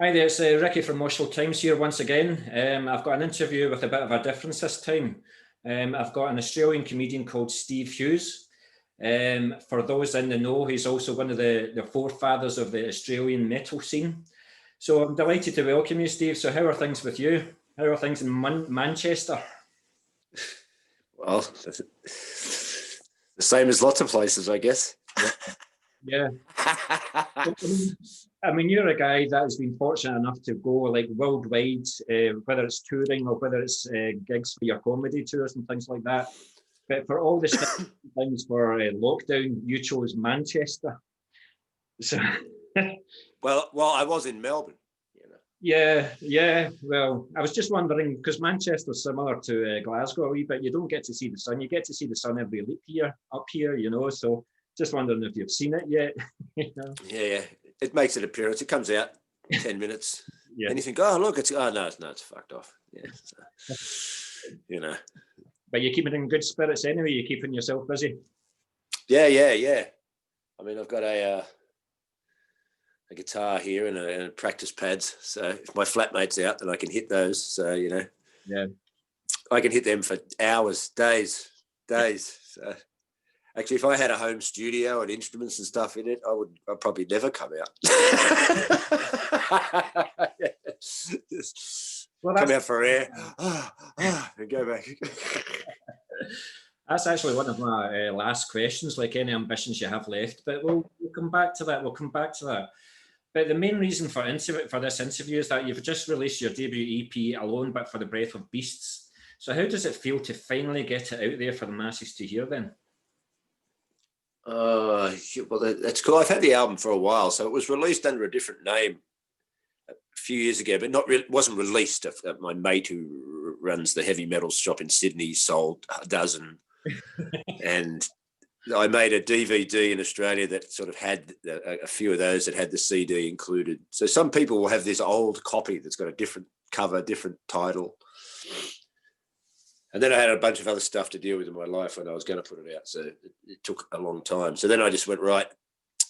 Hi there, it's Ricky from Moshville Times here once again. I've got an interview with a bit of a difference this time. I've got an Australian comedian called Steve Hughes. For those in the know, he's also one of the forefathers of the Australian metal scene. So I'm delighted to welcome you, Steve. So how are things with you? How are things in Manchester? Well, the same as lots of places, I guess. Yeah. I mean, you're a guy that has been fortunate enough to go like worldwide, whether it's touring or whether it's gigs for your comedy tours and things like that. But for all the things for lockdown, you chose Manchester. So, well, I was in Melbourne. Yeah. Well, I was just wondering because Manchester's similar to Glasgow a wee bit. You don't get to see the sun. You get to see the sun every leap year up here, So just wondering if you've seen it yet. Yeah. It makes an appearance. It comes out 10 minutes. Yeah. And you think, oh, look, it's fucked off. Yeah. So, But you're keeping in good spirits anyway. You're keeping yourself busy. Yeah. I mean, I've got a guitar here and practice pads. So if my flatmate's out, then I can hit those. So, Yeah. I can hit them for hours, days. So actually, if I had a home studio and instruments and stuff in it, I'd probably never come out. Come out for air and go back. That's actually one of my last questions, like any ambitions you have left, but we'll come back to that. But the main reason for this interview is that you've just released your debut EP, Alone But for the Breath of Beasts. So how does it feel to finally get it out there for the masses to hear then? Well, that's cool. I've had the album for a while, so it was released under a different name a few years ago, but wasn't released. My mate who runs the heavy metal shop in Sydney sold a dozen, and I made a DVD in Australia that sort of had a few of those that had the CD included. So some people will have this old copy that's got a different cover, different title. And then I had a bunch of other stuff to deal with in my life when I was going to put it out. So it took a long time. So then I just went, right.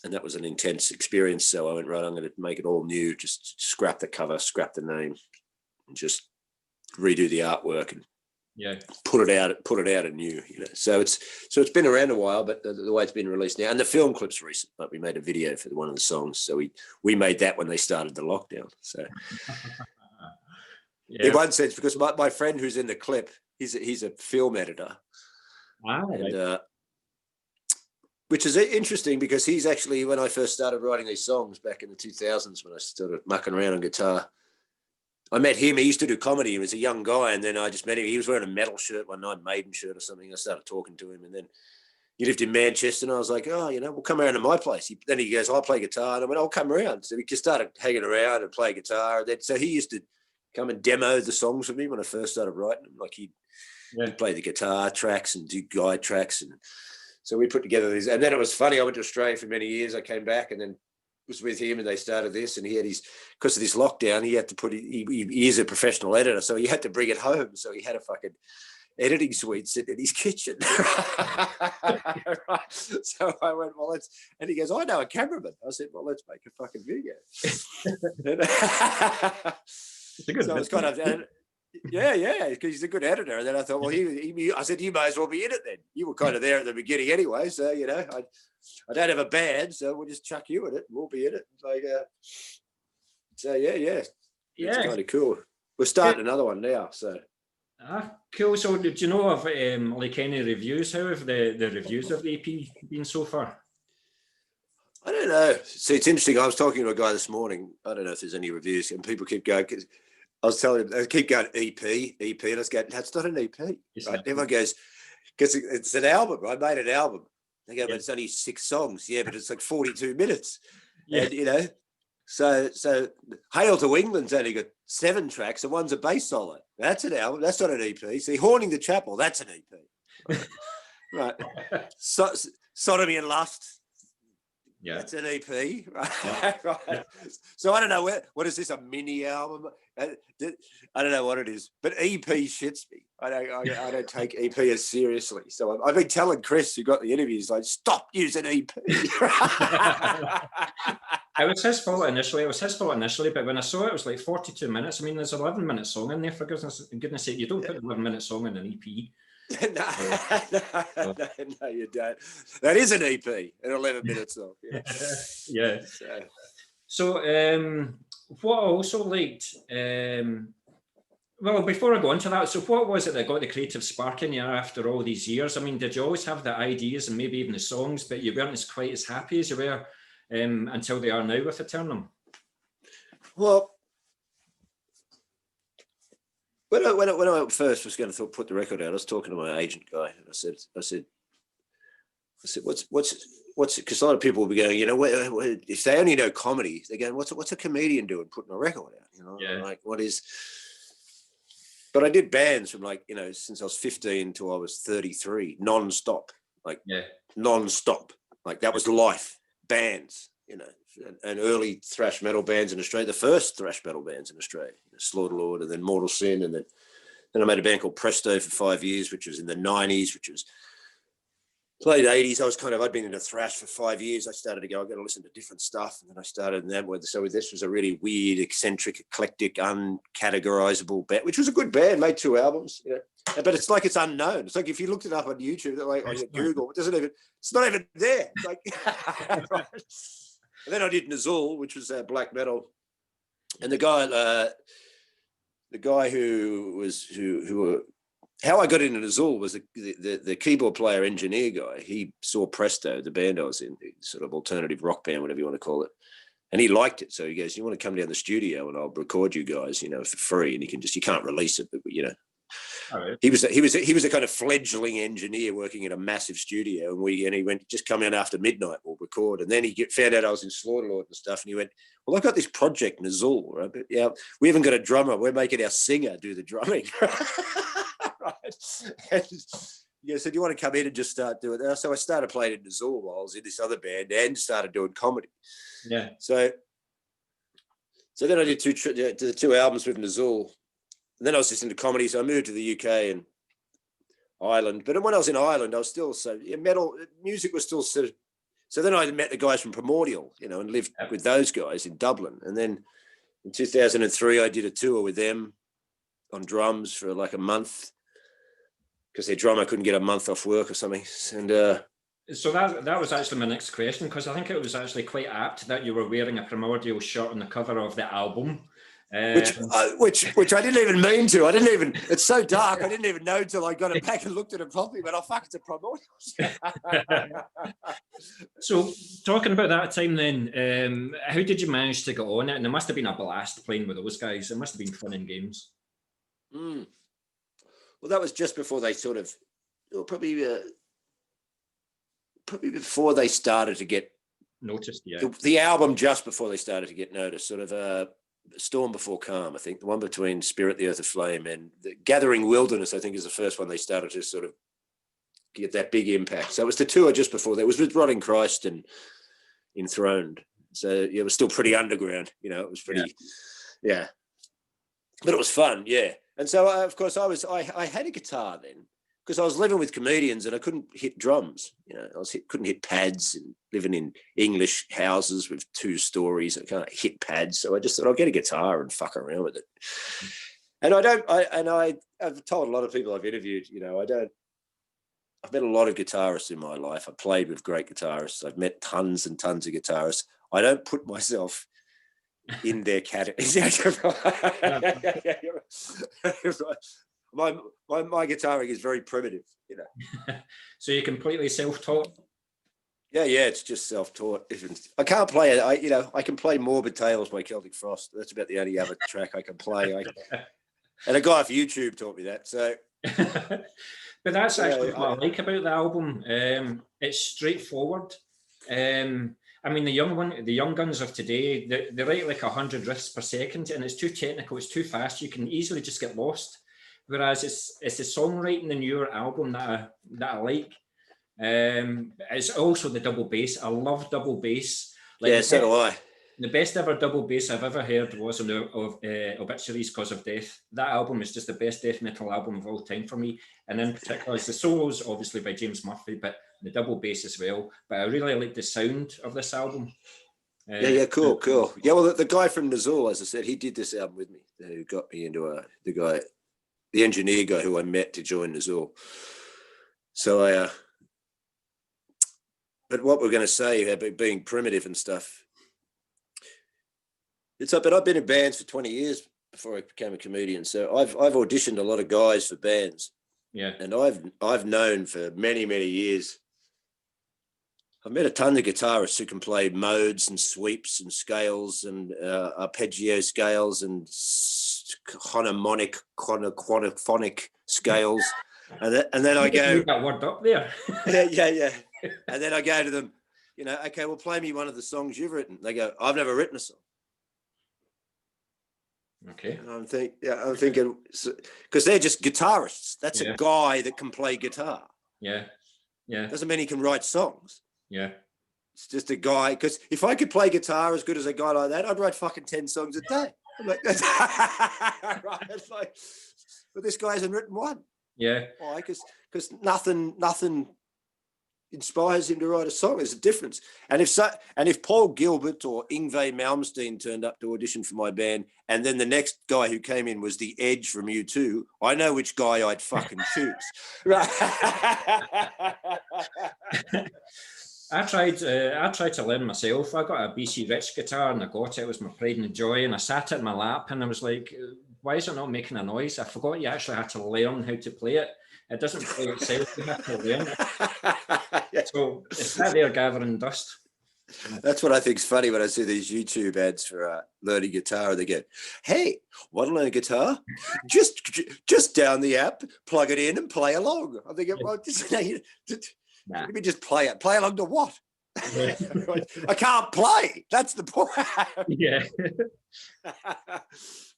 And that was an intense experience. So I went, right, I'm going to make it all new. Just scrap the cover, scrap the name, and just redo the artwork and put it out anew. So it's been around a while, but the way it's been released now, and the film clip's recent. Like we made a video for one of the songs. So we made that when they started the lockdown. So in one sense, because my friend who's in the clip, he's a film editor. Wow. And, which is interesting because he's actually, when I first started writing these songs back in the 2000s, when I started mucking around on guitar, I met him. He used to do comedy. He was a young guy. And then I just met him. He was wearing a metal shirt one night, Maiden shirt or something. I started talking to him. And then he lived in Manchester. And I was like, oh, we'll come around to my place. Then he goes, I'll play guitar. And I went, I'll come around. So we just started hanging around and play guitar. And then, so he used to come and demo the songs with me when I first started writing them. Like he'd play the guitar tracks and do guide tracks. And so we put together these. And then it was funny. I went to Australia for many years. I came back and then was with him and they started this. And he had because of this lockdown, he had to he is a professional editor. So he had to bring it home. So he had a fucking editing suite sitting in his kitchen. Right. So I went, well, and he goes, I know a cameraman. I said, well, let's make a fucking video. So it's kind of, yeah, because he's a good editor. And then I thought, well, I said, you might as well be in it then. You were kind of there at the beginning anyway. So, I don't have a band, so we'll just chuck you in it. We'll be in it. Like, so, yeah. It's kind of cool. We're starting another one now, so. Cool. So did you know of like any reviews? How have the reviews of the EP been so far? I don't know. See, it's interesting. I was talking to a guy this morning. I don't know if there's any reviews, and people keep going, because I was telling him, they keep going, EP. Let's go, that's not an EP. Right? Everyone goes, because it's an album. I made an album. They go, but it's only 6 songs. Yeah, but it's like 42 minutes. Yeah. And, so Hail to England's only got 7 tracks, and one's a bass solo. That's an album. That's not an EP. See, Horning the Chapel, that's an EP. Right. Sodomy and Lust. Yeah. It's an EP, right? Yeah. Right. Yeah. So I don't know what is this, a mini album? I don't know what it is, but EP shits me. I don't take EP as seriously. So I've been telling Chris, who got the interviews, like, stop using EP. It was his fault initially. But when I saw it was like 42 minutes. I mean, there's 11-minute song in there, for goodness sake. You don't put an 11-minute song in an EP. No, you don't. That is an EP, an 11-minute song. Yeah. Yeah. So what I also liked, well, before I go into that, so what was it that got the creative spark in you after all these years? I mean, did you always have the ideas and maybe even the songs, but you weren't quite as happy as you were until they are now with Etrernum? Well, when I first was going to put the record out, I was talking to my agent guy, and I said, what's because a lot of people will be going, you know, if they only know comedy, they're going, what's a comedian doing putting a record out? You know, yeah. Like what is? But I did bands from like, you know, since I was 15 till I was 33, non-stop, like non-stop, like that was life. Bands, you know, and early thrash metal bands in Australia, the first thrash metal bands in Australia, Slaughter Lord, and then Mortal Sin, and then I made a band called Presto for 5 years, which was in the 90s, which was late 80s. I'd been into thrash for 5 years. I started to go, I've got to listen to different stuff. And then I started in that. So this was a really weird, eccentric, eclectic, uncategorizable band, which was a good band, made 2 albums, you know. But it's like it's unknown. It's like if you looked it up on YouTube, like on Google, it's not even there. It's like, right. And then I did Nazul, which was black metal. And the guy who how I got into Nazul was the keyboard player engineer guy. He saw Presto, the band I was in, sort of alternative rock band, whatever you want to call it. And he liked it. So he goes, you want to come down to the studio and I'll record you guys, you know, for free. And you can't release it, but you know. Right. He was a kind of fledgling engineer working in a massive studio, and he went, just come in after midnight, we'll record. And then he found out I was in Slaughter Lord and stuff, and he went, well, I've got this project Nazul, right? But yeah, we haven't got a drummer. We're making our singer do the drumming. Right. And he said, do you want to come in and just start doing that? So I started playing in Nazul while I was in this other band and started doing comedy. Yeah. So then I did 2 albums with Nazul. And then I was just into comedy, so I moved to the UK and Ireland. But when I was in Ireland, I was still music was still sort of. So then I met the guys from Primordial, you know, and lived with those guys in Dublin. And then in 2003, I did a tour with them on drums for like a month because their drummer couldn't get a month off work or something. And so that was actually my next question, because I think it was actually quite apt that you were wearing a Primordial shirt on the cover of the album. Which I didn't even mean to. It's so dark. I didn't even know until I got it back and looked at it properly. But it's a Primordial. So talking about that time then, how did you manage to get on it? And it must have been a blast playing with those guys. It must have been fun and games. Well, that was just before they sort of, probably before they started to get noticed. Yeah, the album just before they started to get noticed. Sort of Storm Before Calm, I think, the one between Spirit, the Earth Aflame, and the Gathering Wilderness, I think, is the first one they started to sort of get that big impact. So it was the tour just before that. It was with Rotting Christ and Enthroned. So it was still pretty underground, you know. It was pretty, yeah. But it was fun, yeah. And so, of course, I had a guitar then because I was living with comedians and I couldn't hit drums. You know, couldn't hit pads, and living in English houses with 2 stories. I can't hit pads. So I just thought I'll get a guitar and fuck around with it. And I've told a lot of people I've interviewed, you know, I've met a lot of guitarists in my life. I've played with great guitarists. I've met tons and tons of guitarists. I don't put myself in their category. My guitaring is very primitive, you know. So you're completely self-taught? Yeah, it's just self-taught. I can't play it. I can play Morbid Tales by Celtic Frost. That's about the only other track I can play. And a guy off YouTube taught me that. So, but that's actually what I like about the album. It's straightforward. I mean, the young guns of today, they write like 100 riffs per second, and it's too technical. It's too fast. You can easily just get lost. Whereas it's the songwriting in your album that I like. It's also the double bass. I love double bass. Like, yeah, so do I. The best ever double bass I've ever heard was on the Obituaries Cause of Death. That album is just the best death metal album of all time for me. And in particular, it's the solos, obviously, by James Murphy, but the double bass as well. But I really like the sound of this album. Yeah, cool. Yeah, well, the guy from Nazul, as I said, he did this album with me. Who got me into the engineer guy who I met to join Nazul. So but what we're going to say about being primitive and stuff, it's up. But I've been in bands for 20 years before I became a comedian. So I've auditioned a lot of guys for bands. Yeah. And I've known for many, many years. I've met a ton of guitarists who can play modes and sweeps and scales and arpeggio scales and harmonic, quadraphonic scales. And then I go, you got word up there. yeah. And then I go to them, okay, well, play me one of the songs you've written. They go, I've never written a song. Okay. And I'm thinking, because they're just guitarists. That's a guy that can play guitar. Yeah. Doesn't mean he can write songs. Yeah. It's just a guy. Because if I could play guitar as good as a guy like that, I'd write fucking 10 songs a day. I'm like, right? It's like, but this guy hasn't written one. Yeah. Why? Because nothing inspires him to write a song. There's a difference. And if Paul Gilbert or Yngwie Malmsteen turned up to audition for my band, and then the next guy who came in was the Edge from U2, I know which guy I'd fucking choose. Right. I tried to learn myself. I got a BC Rich guitar and I got it. It was my pride and joy. And I sat it in my lap and I was like, why is it not making a noise? I forgot you actually had to learn how to play it. It doesn't play itself. You have to learn it. Yeah. So it's that there gathering dust. That's what I think is funny when I see these YouTube ads for learning guitar. They go, "Hey, want to learn guitar? just down the app, plug it in, and play along." I'm thinking, well, let me just play it. Play along to what? Yeah. I can't play. That's the point. Yeah.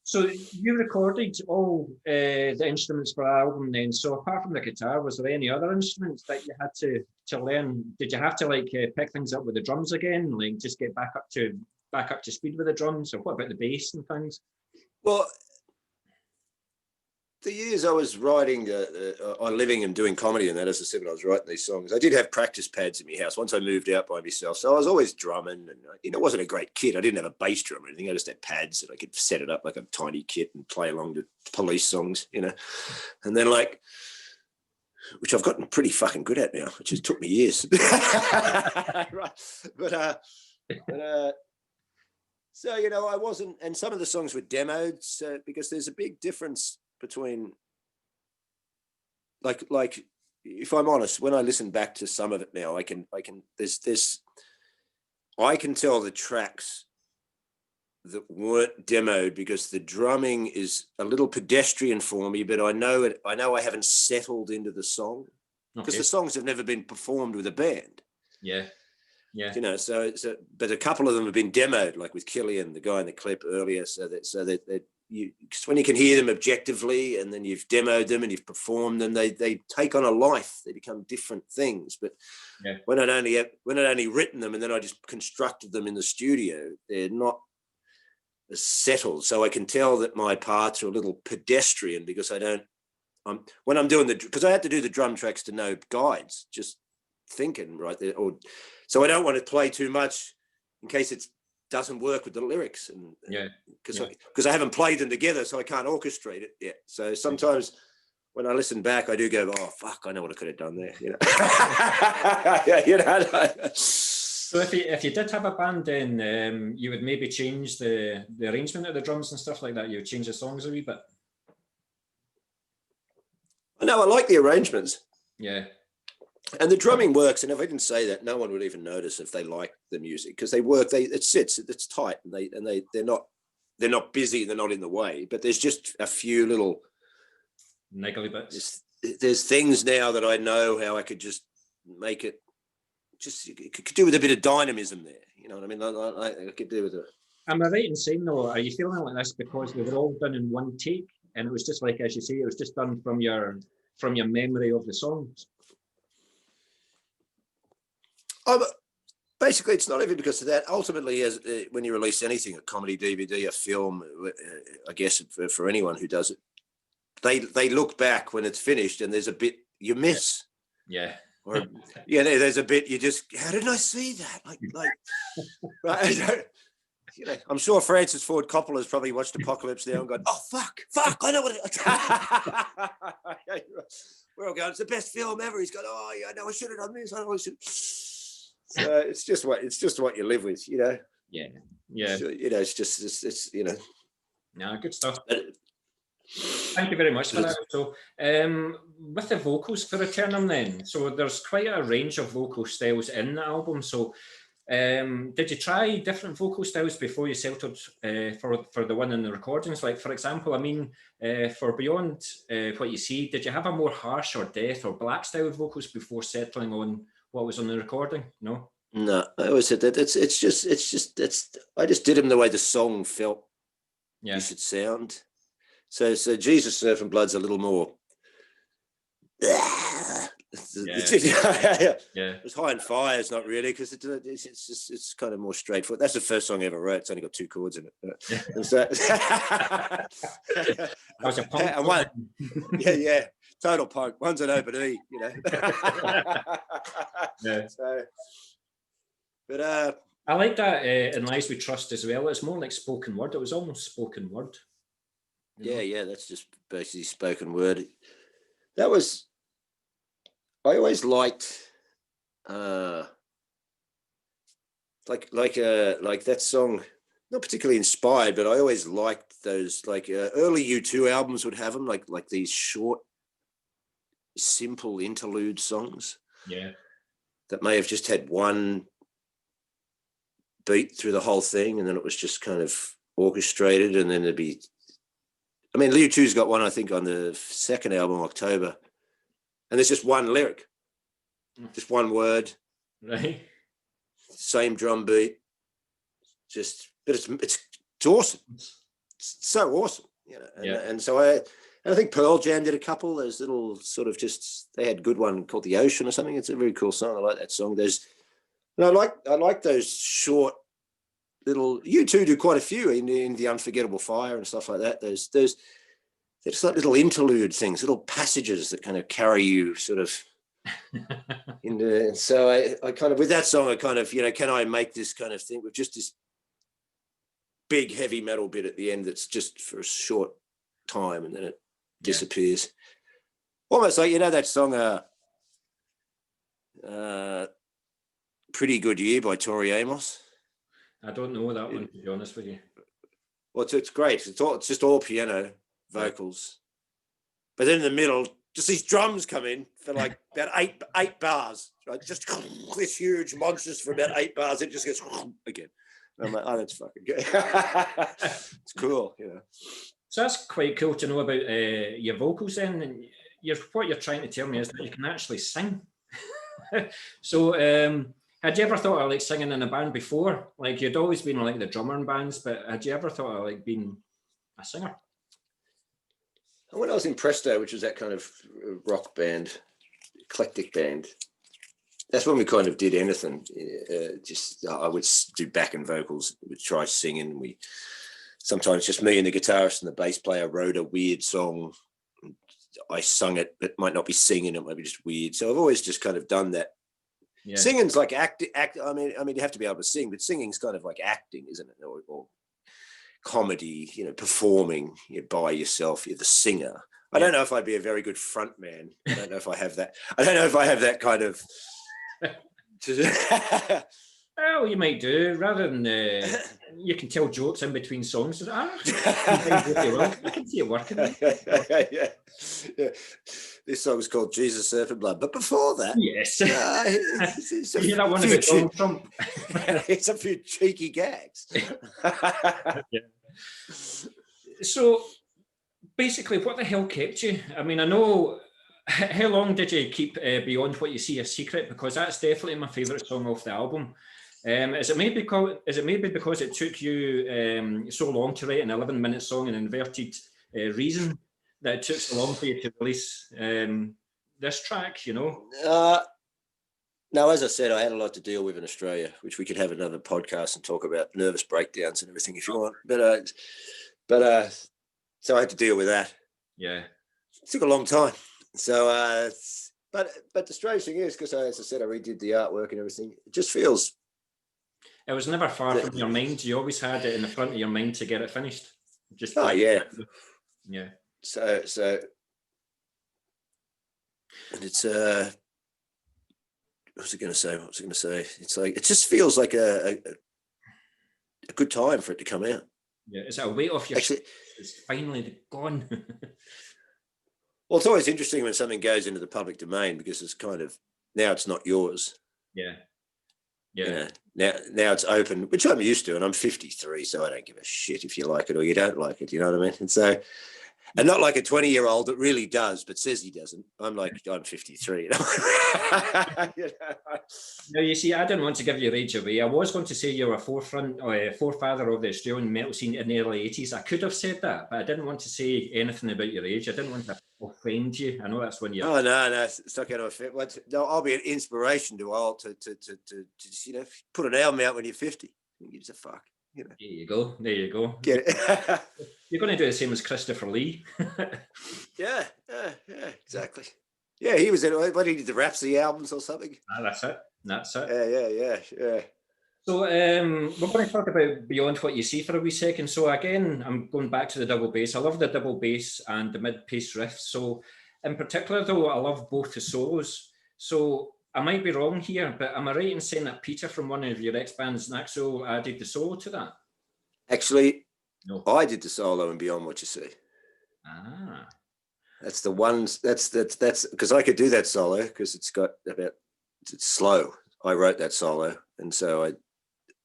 So you recorded all the instruments for the album then. So apart from the guitar, was there any other instruments that you had to learn? Did you have to pick things up with the drums again? Like just get back up to speed with the drums? Or what about the bass and things? Well, the years I was writing on living and doing comedy and that, as I said, when I was writing these songs, I did have practice pads in my house once I moved out by myself. So I was always drumming and, I wasn't a great kid. I didn't have a bass drum or anything. I just had pads that I could set it up like a tiny kit and play along to Police songs, and then which I've gotten pretty fucking good at now, which has took me years. Right. But so, I wasn't, and some of the songs were demoed because there's a big difference between like if I'm honest, when I listen back to some of it now, I can tell the tracks that weren't demoed because the drumming is a little pedestrian for me, but I know I haven't settled into the song because the songs have never been performed with a band. Yeah. So but a couple of them have been demoed, like with Killian, the guy in the clip earlier, so that because when you can hear them objectively and then you've demoed them and you've performed them, they take on a life. They become different things. But when I'd only written them and then I just constructed them in the studio, they're not settled. So I can tell that my parts are a little pedestrian because when I'm doing because I had to do the drum tracks to know guides, just thinking right there. So I don't want to play too much in case it doesn't work with the lyrics, and because I haven't played them together, so I can't orchestrate it yet. So sometimes when I listen back, I do go, "Oh fuck, I know what I could have done there." So if you did have a band, then you would maybe change the arrangement of the drums and stuff like that. You would change the songs a wee bit. No, I like the arrangements. Yeah. And the drumming works, and if I didn't say that, no one would even notice if they like the music because they work. It sits, it's tight, and they're not busy, they're not in the way. But there's just a few little niggly bits. There's things now that I know how I could just make it. It could do with a bit of dynamism there. You know what I mean? I could do with it. Am I right in saying though? Are you feeling like this because they were all done in one take, and it was just like, as you say, it was just done from your memory of the songs? Basically, it's not even because of that. Ultimately, as when you release anything, a comedy DVD, a film, I guess for anyone who does it, they look back when it's finished and there's a bit you miss. Yeah. Or there's a bit you just, how did I see that? Like right. I'm sure Francis Ford Coppola has probably watched Apocalypse Now and gone, oh fuck, I know what we're all going, it's the best film ever. He's gone, oh yeah, no, I should have done this. I should. So it's just what you live with, Yeah. So, it's No, good stuff. Thank you very much for that. So with the vocals for Etrernum then, so there's quite a range of vocal styles in the album. So did you try different vocal styles before you settled for the one in the recordings? Like, for example, I mean, for Beyond What You See, did you have a more harsh or death or black style vocals before settling on what was on the recording? No? No, I always said that I just did them the way the song felt you should sound. So Jesus Surf and Blood's a little more It's High and Fire is not really, because it's kind of more straightforward. That's the first song I ever wrote. It's only got 2 chords in it. And so That was a punk and one, total punk. One's an open E, So, but I like that in Lies We Trust as well. It's more like spoken word. It was almost spoken word. Yeah, that's just basically spoken word. That was, I always liked like that song, not particularly inspired, but I always liked those, like early U2 albums would have them, like these short, simple interlude songs. Yeah. That may have just had one beat through the whole thing, and then it was just kind of orchestrated, and then there'd be, I mean, U2's got one, I think, on the 2nd album, October, and there's just one lyric, just one word, right? Same drum beat, but it's awesome. It's so awesome, And so I think Pearl Jam did a couple. Those little sort of they had a good one called The Ocean or something. It's a very cool song. I like that song. I like those short little. U2 do quite a few in The Unforgettable Fire and stuff like that. There's like little interlude things, little passages that kind of carry you sort of into. So I kind of, with that song, I kind of, can I make this kind of thing with just this big heavy metal bit at the end that's just for a short time and then it disappears. Almost like, that song Pretty Good Year by Tori Amos. I don't know that one, to be honest with you. Well, it's great. It's just all piano, vocals, but then in the middle, just these drums come in for like about eight bars, right? Just this huge monsters for about 8 bars. It just gets again. And I'm like, oh, that's fucking good. It's cool, So that's quite cool to know about your vocals then. And what you're trying to tell me is that you can actually sing. So had you ever thought of like singing in a band before? Like, you'd always been like the drummer in bands, but had you ever thought of like being a singer? When I was in Presto, which was that kind of rock band, eclectic band, that's when we kind of did anything. I would do backing vocals, we'd try singing. Sometimes just me and the guitarist and the bass player wrote a weird song. I sung it. It might not be singing, it might be just weird. So I've always just kind of done that. Yeah. Singing's like act. I mean, you have to be able to sing, but singing's kind of like acting, isn't it? Or comedy, performing by yourself. You're the singer. I don't know if I'd be a very good front man. I don't know if I have that. I don't know if I have that kind of. Well, you might do, rather than you can tell jokes in between songs. I can see it working. Yeah. This song is called Jesus, Surf and Blood, but before that, yes, you know, one of the Donald Trump. It's a few cheeky gags. So, basically, what the hell kept you? I mean, I know. How long did you keep Beyond What You See a secret? Because that's definitely my favourite song off the album. Is it maybe because it took you so long to write an 11-minute song, an inverted reason, that it took so long for you to release this track? No, as I said, I had a lot to deal with in Australia, which we could have another podcast and talk about nervous breakdowns and everything if you want. But so I had to deal with that. Yeah. It took a long time. So, but the strange thing is, because as I said, I redid the artwork and everything. It just feels. It was never far from your mind. You always had it in the front of your mind to get it finished. Just yeah. So and it's what was I going to say? It's like, it just feels like a good time for it to come out. Yeah, it's a weight off your. Actually, it's finally gone. Well, it's always interesting when something goes into the public domain because it's kind of, now it's not yours. Yeah. You know, now it's open, which I'm used to, and I'm 53, so I don't give a shit if you like it or you don't like it. You know what I mean? And so. And not like a 20-year-old that really does, but says he doesn't. I'm 53. You know? No, you see, I didn't want to give your age away. I was going to say you were a forefather of the Australian metal scene in the early 80s. I could have said that, but I didn't want to say anything about your age. I didn't want to offend you. I know that's when you're. Oh, no, it's not going to offend. No, I'll be an inspiration to all to you know, put an album out when you're 50. Who gives a fuck? You know. There you go. Get it? You're going to do the same as Christopher Lee. yeah, exactly. Yeah, he was in. What, he did the Rhapsody albums or something? That's it. Yeah. So we're going to talk about Beyond What You See for a wee second. So again, I'm going back to the double bass. I love the double bass and the mid-pace riffs. So in particular, though, I love both the solos. So I might be wrong here, but am I right in saying that Peter from one of your ex-bands, Naxo, added the solo to that? Actually, no. I did the solo in Beyond What You See. Ah. That's the ones, that's because I could do that solo because it's slow. I wrote that solo, and so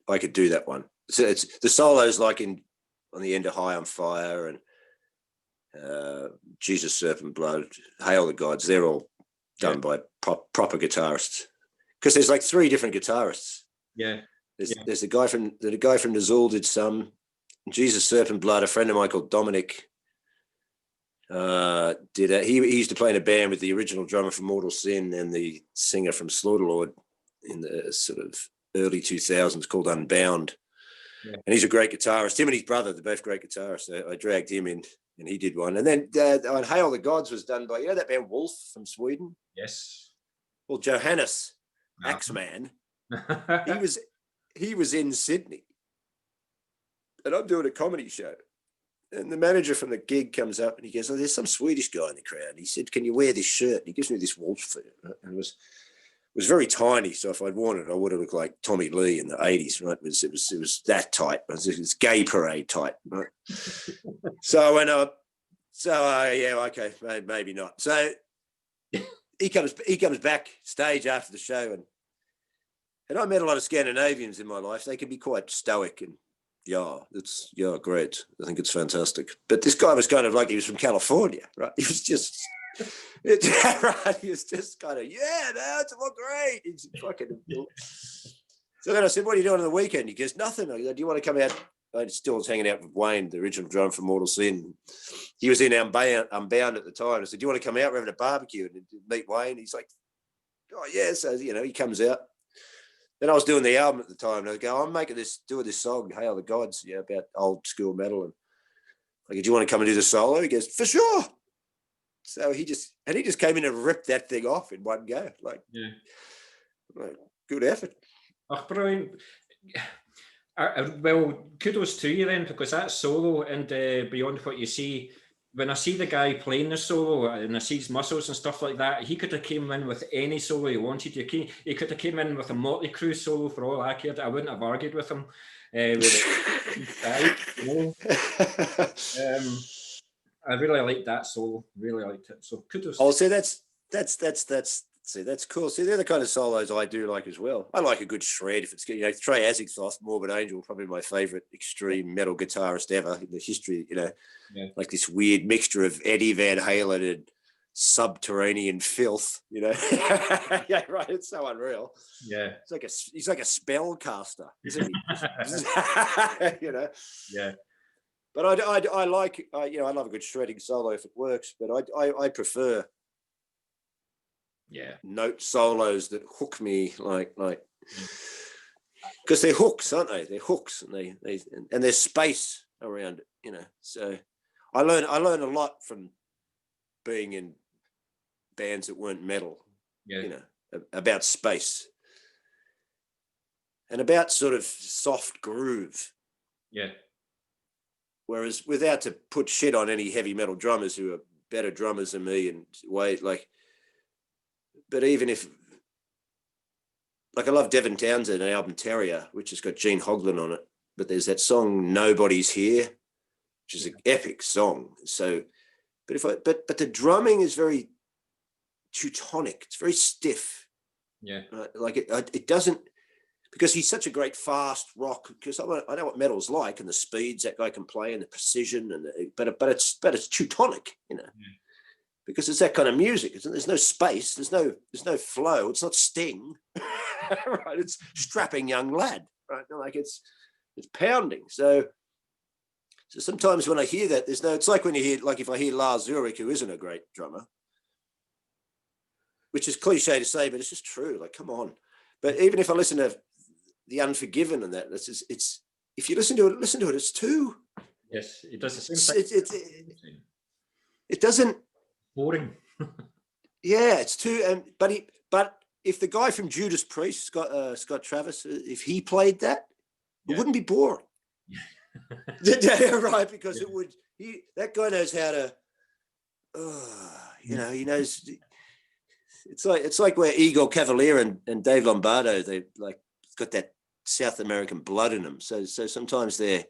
I could do that one. So it's the solos like on the end of High on Fire and Jesus, Serpent Blood, Hail the Gods. They're all done by proper guitarists, because there's like 3 different guitarists. There's the guy from Nazul did some. Jesus, Serpent Blood, a friend of mine called Dominic did that. He used to play in a band with the original drummer from Mortal Sin and the singer from Slaughterlord in the sort of early 2000s called Unbound. And he's a great guitarist. Him and his brother, they're both great guitarists. I dragged him in and he did one. And then on Hail the Gods was done by, you know that band Wolf from Sweden? Yes. Well, Johannes Axman, he was in Sydney. And I'm doing a comedy show. And the manager from the gig comes up and he goes, "Oh, there's some Swedish guy in the crowd." And he said, "Can you wear this shirt?" And he gives me this Wolf shirt. And it was very tiny. So if I'd worn it, I would have looked like Tommy Lee in the 80s, right? It was that tight. It was Gay Parade tight, right? So I went up. So okay, maybe not. So he comes backstage after the show, and I met a lot of Scandinavians in my life. They can be quite stoic and great. I think it's fantastic. But this guy was kind of like, he was from California, right? He was just right. He was just kind of, it's all great. He's fucking. So then I said, "What are you doing on the weekend?" He goes, "Nothing." I go, "Do you want to come out?" I still was hanging out with Wayne, the original drummer from Mortal Sin. He was in Unbound at the time. I said, "Do you want to come out? We're having a barbecue and meet Wayne." He's like, "Oh yeah." So he comes out. Then I was doing the album at the time, and I go, "I'm doing this song, Hail the Gods, about old school metal." And I go, "Do you want to come and do the solo?" He goes, "For sure." So he just came in and ripped that thing off in one go. Like good effort. Oh, brilliant. Well, kudos to you then, because that solo and Beyond What You See, when I see the guy playing the solo and I see his muscles and stuff like that, he could have came in with any solo he wanted. He could have came in with a Motley Crue solo for all I cared. I wouldn't have argued with him. I really liked that solo. Really liked it. So kudos. Oh, see, that's cool. See, they're the kind of solos I do like as well. I like a good shred. If it's good, Trey Azagthoth, Morbid Angel, probably my favorite extreme metal guitarist ever in the history. Like this weird mixture of Eddie Van Halen and subterranean filth. Yeah, right. It's so unreal. Yeah, he's like a spellcaster, isn't he? Yeah. But I love a good shredding solo if it works. But I prefer note solos that hook me, like because they're hooks, aren't they? They're hooks, and and there's space around it, you know. So I learned a lot from being in bands that weren't metal, you know, about space and about sort of soft groove. Yeah. Whereas, without to put shit on any heavy metal drummers who are better drummers than me and way, like, but even if, like, I love Devin Townsend, an album Terrier, which has got Gene Hoglan on it, but there's that song Nobody's Here, which is an epic song. So, but the drumming is very Teutonic. It's very stiff. Yeah. Like it doesn't, because he's such a great fast rock, because I know what metal's like and the speeds that guy can play and the precision but it's Teutonic, you know. Yeah. Because it's that kind of music. There's no space. There's no flow. It's not Sting, right? It's strapping young lad, right? Like it's pounding. So sometimes when I hear that, it's like when you hear, like if I hear Lars Ulrich, who isn't a great drummer, which is cliche to say, but it's just true. Like, come on. But even if I listen to The Unforgiven and that, it's if you listen to it, it's too. Yes, it does the same thing. It doesn't. Boring. Yeah, it's too. But if the guy from Judas Priest, Scott Travis, if he played that, it wouldn't be boring. Right, because it would. That guy knows how to. You know, he knows. It's like where Igor Cavalier and Dave Lombardo, they like got that South American blood in them. So sometimes the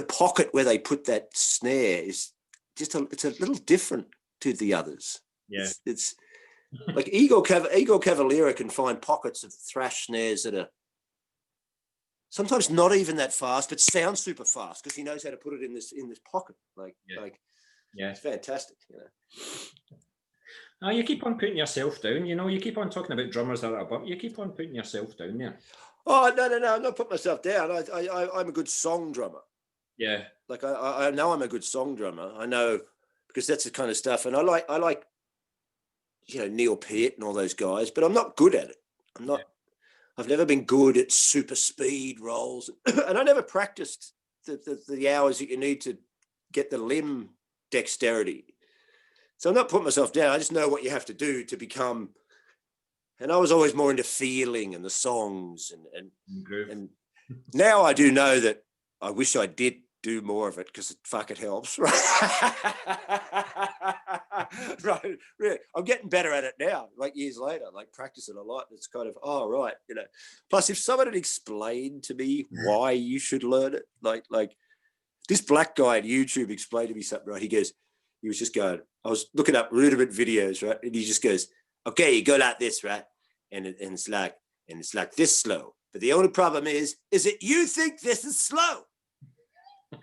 pocket where they put that snare is just it's a little different to the others. Yeah, it's like Igor Cavalier can find pockets of thrash snares that are sometimes not even that fast, but sound super fast because he knows how to put it in this pocket. It's fantastic, you know. You keep on putting yourself down, you know. You keep on talking about drummers that are above. You keep on putting yourself down there. Oh no! I'm not putting myself down. I'm a good song drummer. Yeah. Like I know I'm a good song drummer. I know because that's the kind of stuff, and I like you know, Neil Peart and all those guys, but I'm not good at it. I'm not. Yeah. I've never been good at super speed rolls, and I never practiced the hours that you need to get the limb dexterity. So I'm not putting myself down. I just know what you have to do to become. And I was always more into feeling and the songs and now I do know that I wish I did do more of it because it helps, right? Right. Really. I'm getting better at it now, like years later, like practicing a lot. It's kind of, right, you know. Plus, if someone had explained to me why you should learn it, like this black guy on YouTube explained to me something, right? He was just going, I was looking up rudiment videos, right? And he just goes, okay, you go like this, right? And it's like this slow. But the only problem is that you think this is slow.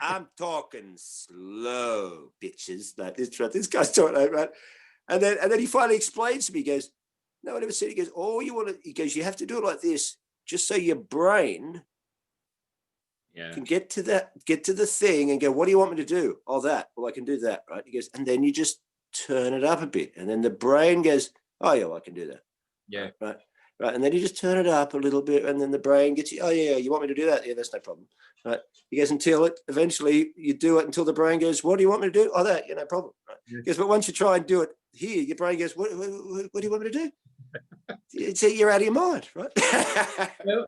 I'm talking slow, bitches. Like this, right? This guy's talking, right? And then he finally explains to me, he goes, no, I never said. He goes, you have to do it like this, just so your brain can get to the thing and go, what do you want me to do? Oh, that. Well, I can do that, right? He goes, and then you just turn it up a bit. And then the brain goes, oh, yeah, well, I can do that. Yeah. Right. And then you just turn it up a little bit. And then the brain gets you, oh, yeah, you want me to do that? Yeah, that's no problem. Right. He goes, eventually you do it until the brain goes, what do you want me to do? Oh, that, no problem. Right. He goes, but once you try and do it here, your brain goes, what do you want me to do? You're out of your mind, right? Well,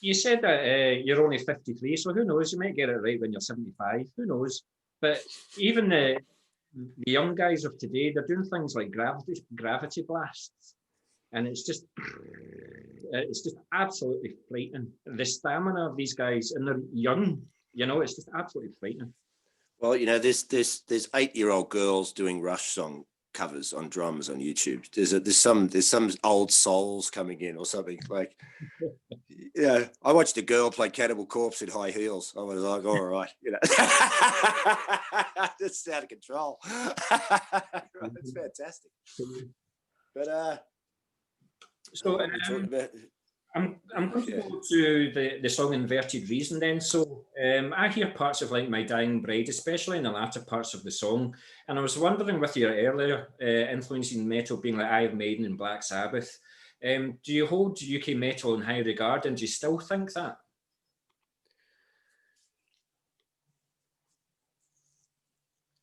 you said that you're only 53, so who knows? You might get it right when you're 75. Who knows? But even the young guys of today, they're doing things like gravity blasts, and it's just absolutely frightening. The stamina of these guys, and they're young. You know, it's just absolutely frightening. Well, you know, there's 8-year-old girls doing Rush song covers on drums on YouTube. There's some old souls coming in or something like. Yeah, I watched a girl play Cannibal Corpse in high heels. I was like, all right, you know, that's out of control. It's fantastic. But so what are we talking about? I'm going to go to the song Inverted Reason then. So I hear parts of like My Dying Bride, especially in the latter parts of the song. And I was wondering with your earlier influencing metal being like Iron Maiden and Black Sabbath, do you hold UK metal in high regard and do you still think that?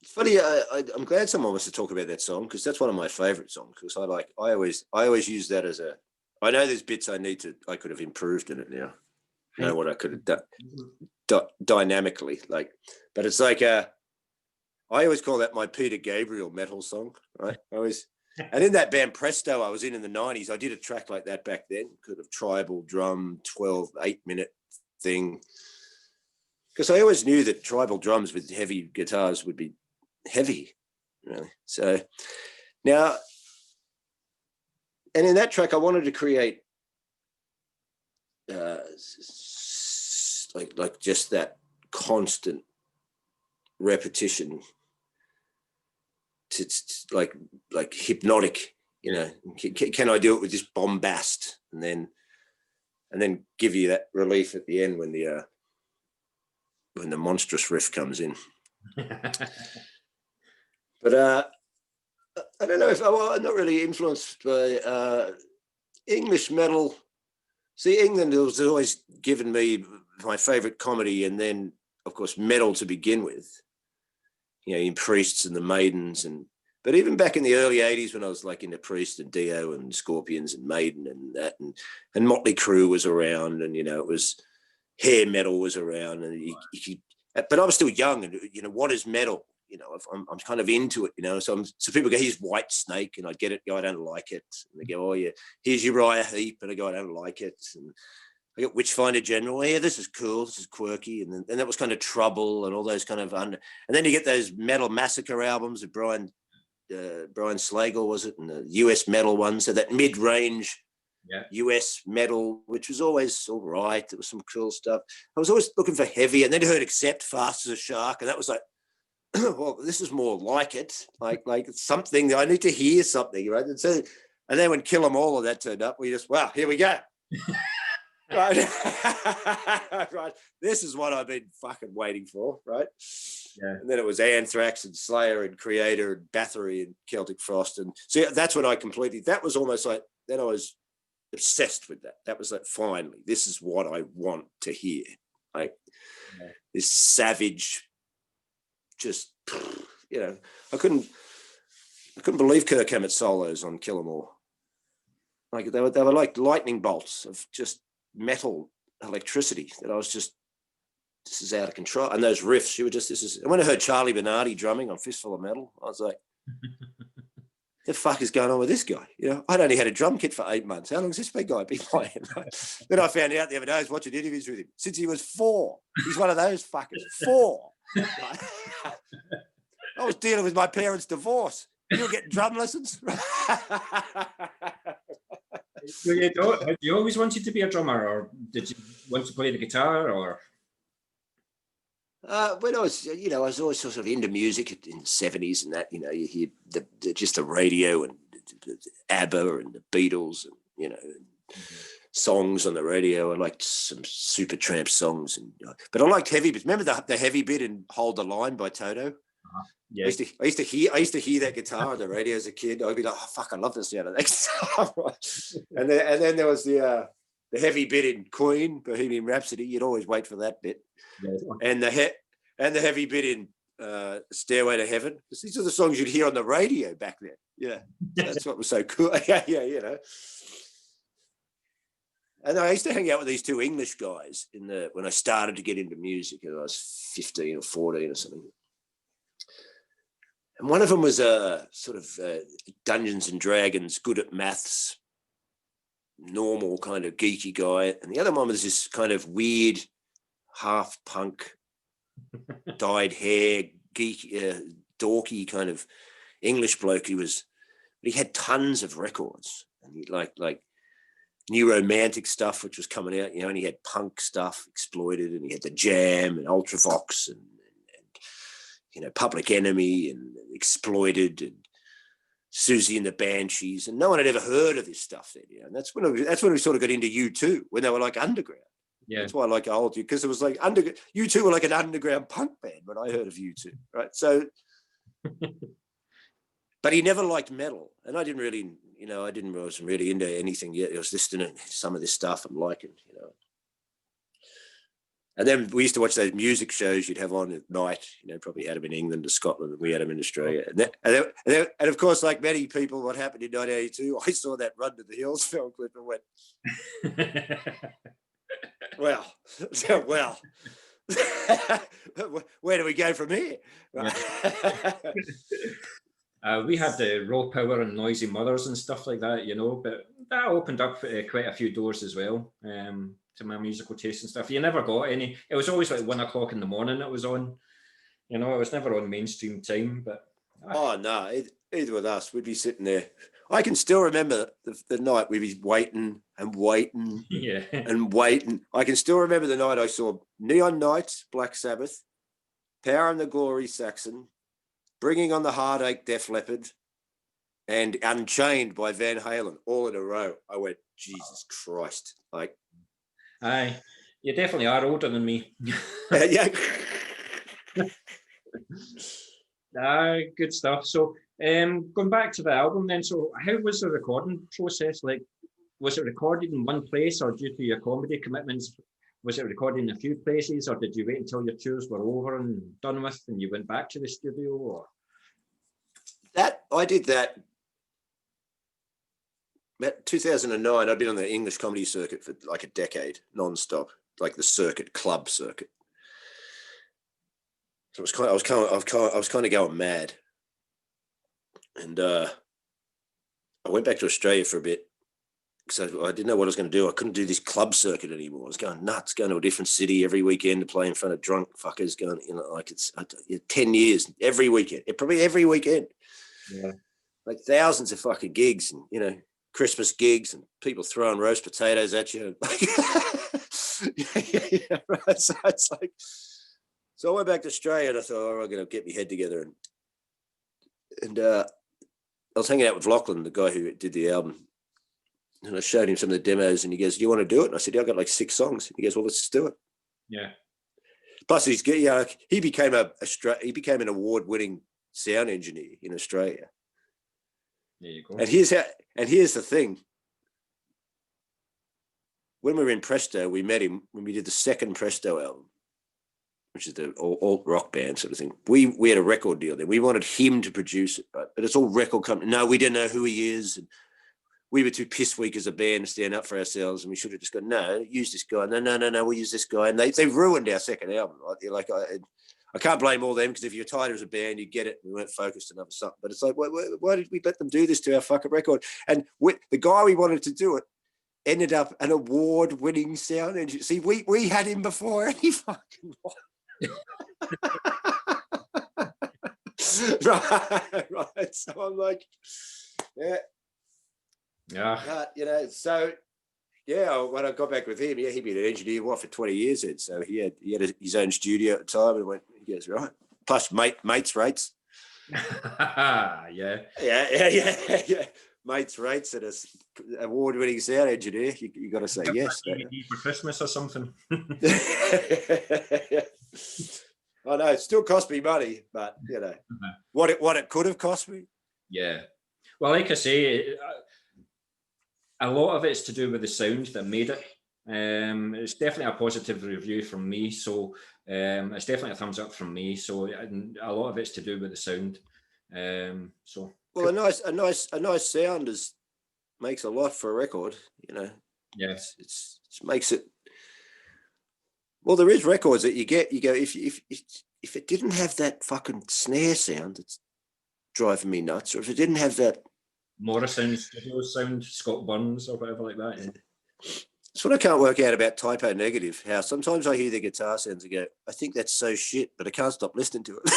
It's funny. I'm glad someone wants to talk about that song because that's one of my favourite songs. Because I always use that as a. I know there's bits I could have improved in it now. I know what I could have done dynamically, like, but it's like I always call that my Peter Gabriel metal song, right? And in that band Presto I was in the 90s, I did a track like that back then, kind of tribal drum, 8-minute thing. Because I always knew that tribal drums with heavy guitars would be heavy, really. So now, and in that track, I wanted to create like just that constant repetition. It's like hypnotic, you know. Can I do it with this bombast, and then give you that relief at the end when the monstrous riff comes in. But I don't know if I'm not really influenced by English metal. See, England has always given me my favourite comedy, and then of course metal to begin with. You know, in Priests and the Maidens, but even back in the early 80s when I was like into Priest and Dio and Scorpions and Maiden and that, and Motley Crue was around, and you know, it was hair metal was around, and but I was still young, and you know, what is metal? You know, I'm kind of into it, you know. So people go, here's White Snake, and I get it. Go, I don't like it. And they go, oh yeah, here's Uriah Heep, and I go, I don't like it. And I got Witchfinder General. Yeah, this is cool. This is quirky. And that was kind of Trouble and all those kind of and then you get those Metal Massacre albums of Brian Slagle, was it, and the US metal ones. So that mid-range US metal, which was always all right. There was some cool stuff. I was always looking for heavy, and then I heard Accept, Fast as a Shark, and that was like, well, this is more like it, like it's something that I need to hear something, right? And so, and then when Kill 'Em All of that turned up, we just, wow, here we go. Right. Right. This is what I've been fucking waiting for, right? Yeah. And then it was Anthrax and Slayer and Creator and Bathory and Celtic Frost. And see, that's when that was almost like, then I was obsessed with that. That was like, finally, this is what I want to hear. Like this savage, just, you know, I couldn't believe Kirk Hammett's solos on Kill 'Em All. Like they were like lightning bolts of just metal electricity that I was just, this is out of control. And those riffs, you were just, this is, and when I heard Charlie Bernardi drumming on Fistful of Metal, I was like, the fuck is going on with this guy? You know, I'd only had a drum kit for 8 months. How long has this big guy been playing? Then I found out the other day, I was watching interviews with him since he was 4. He's one of those fuckers, 4. I was dealing with my parents' divorce. You were getting drum lessons? Did you always wanted to be a drummer, or did you want to play the guitar, or? When I was, you know, I was always sort of into music in the 70s and that, you know, you hear just the radio and ABBA and the Beatles and, you know, songs on the radio. I liked some Supertramp songs, but I liked heavy bits. Remember the heavy bit in Hold the Line by Toto? Yeah. I used to hear that guitar on the radio as a kid. I'd be like, oh, fuck, I love this sound of that guitar. and then there was the heavy bit in Queen, Bohemian Rhapsody. You'd always wait for that bit. Yeah. And the heavy bit in Stairway to Heaven. Because these are the songs you'd hear on the radio back then. Yeah. That's what was so cool. Yeah, you know. And I used to hang out with these 2 English guys when I started to get into music, and I was 15 or 14 or something. And one of them was a sort of Dungeons and Dragons, good at maths, normal kind of geeky guy. And the other one was this kind of weird, half punk, dyed hair, geeky, dorky kind of English bloke. He had tons of records, and he like new romantic stuff, which was coming out, you know, and he had punk stuff, Exploited, and he had the Jam and Ultravox and you know, Public Enemy and Exploited, and Susie and the Banshees, and no one had ever heard of this stuff then. And that's when we sort of got into U2, when they were like underground. Yeah. That's why I like old U, because it was like U2 were like an underground punk band when I heard of U2, right? So, but he never liked metal, and I didn't really, wasn't really into anything yet. I was listening to some of this stuff I'm liking, And then we used to watch those music shows you'd have on at night, probably had them in England or Scotland, and we had them in Australia. And of course, like many people, what happened in 1982, I saw that Run to the Hills film clip and went, well, where do we go from here? Yeah. We had the Raw Power and Noisy Mothers and stuff like that, but that opened up quite a few doors as well. To my musical taste and stuff. You never got any. It was always like 1 o'clock in the morning it was on. It was never on mainstream time. But oh no, either with us, we'd be sitting there. I can still remember the night we'd be waiting and waiting and waiting. I can still remember the night I saw Neon Knights, Black Sabbath, Power and the Glory, Saxon, Bringing on the Heartache, Def Leppard, and Unchained by Van Halen, all in a row. I went, Jesus Christ, like. Aye, you definitely are older than me. Yeah. Good stuff. So, going back to the album then, so how was the recording process? Like, was it recorded in one place, or due to your comedy commitments, was it recorded in a few places, or did you wait until your tours were over and done with and you went back to the studio? Or I did that. 2009, I'd been on the English comedy circuit for like a decade, non-stop, like the club circuit. So I was kind of going mad, and I went back to Australia for a bit because I didn't know what I was going to do. I couldn't do this club circuit anymore. I was going nuts, going to a different city every weekend to play in front of drunk fuckers. Going, like it's 10 years every weekend, probably every weekend. Yeah, like thousands of fucking gigs, and Christmas gigs and people throwing roast potatoes at you. Yeah, right. So it's like, so I went back to Australia and I thought, I'm going to get my head together. And I was hanging out with Lachlan, the guy who did the album. And I showed him some of the demos and he goes, do you want to do it? And I said, yeah, I've got like 6 songs. And he goes, well, let's just do it. Yeah. Plus he became an award-winning sound engineer in Australia. There you go. And here's the thing. When we were in Presto, we met him when we did the second Presto album, which is the alt rock band sort of thing. We had a record deal then. We wanted him to produce it, right? But it's all record company. No, we didn't know who he is. And we were too piss weak as a band to stand up for ourselves. And we should have just gone, no, use this guy. No, we'll use this guy. And they ruined our second album. Right? Like I can't blame all them because if you're tired as a band, you get it. We weren't focused enough or something. But it's like, why did we let them do this to our fucking record? And the guy we wanted to do it ended up an award-winning sound engineer. See, we had him before any fucking one. right. So I'm like, yeah. So. Yeah, when I got back with him, he'd been an engineer for 20 years then. So he had his own studio at the time and he goes, right. Plus mates rates. Yeah. Mates rates and an award-winning sound engineer. You got to say yes. For Christmas or something. I know, it still cost me money, but what it could have cost me. Yeah. Well, like I say, a lot of it's to do with the sound that made it. It's definitely a positive review from me, so it's definitely a thumbs up from me. So a lot of it's to do with the sound. So well, a nice sound makes a lot for a record. Yes, it makes it. Well, there is records that you go if it didn't have that fucking snare sound, it's driving me nuts. Or if it didn't have that Morrison studio sound, Scott Burns or whatever like that. Yeah. That's what I can't work out about Typo Negative. How sometimes I hear the guitar sounds and go, I think that's so shit, but I can't stop listening to it.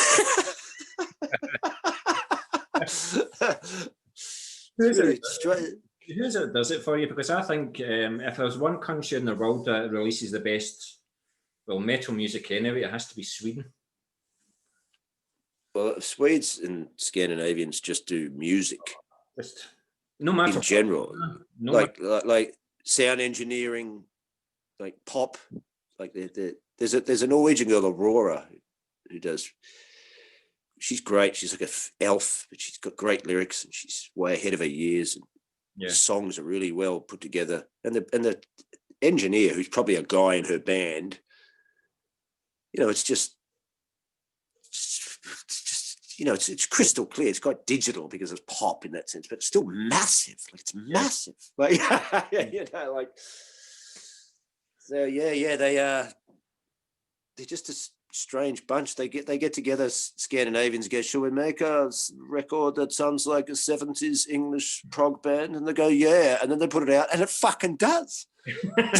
Who's it does it for you? Because I think if there's one country in the world that releases the best, metal music anyway, it has to be Sweden. Well, Swedes and Scandinavians just do music. Just no matter in general, what, no like sound engineering, like pop, like there's a Norwegian girl, Aurora, who does. She's great. She's like an elf, but she's got great lyrics and she's way ahead of her years. And yeah. songs are really well put together. And the engineer, who's probably a guy in her band, you know, it's just you know, it's crystal clear. It's quite digital because it's pop in that sense, but it's still massive. Like it's massive. Like you know, like so they're just a strange bunch. They get together, Scandinavians go, shall we make a record that sounds like a 70s English prog band? And they go, yeah. And then they put it out and it fucking does. like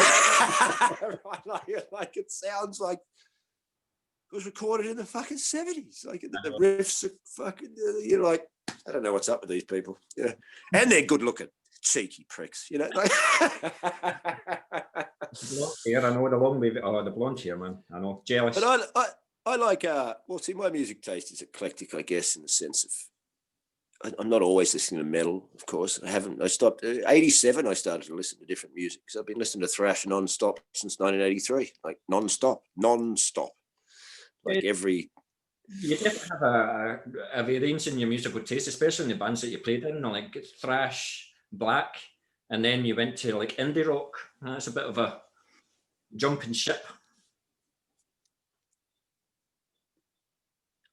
it sounds like it was recorded in the fucking 70s. Like the riffs are fucking, you're like, I don't know what's up with these people. Yeah. And they're good looking, cheeky pricks, you know. Like Hair, I know the long wave. Oh, the blonde hair, man. I know. Jealous. But I like, well, see, my music taste is eclectic, I guess, in the sense of I'm not always listening to metal, of course. I stopped, 87, I started to listen to different music. So I've been listening to thrash non-stop since 1983, like non-stop. Like every... You definitely have a variance in your musical taste, especially in the bands that you played in, like thrash, black, and then you went to like indie rock. That's a bit of a jumping ship.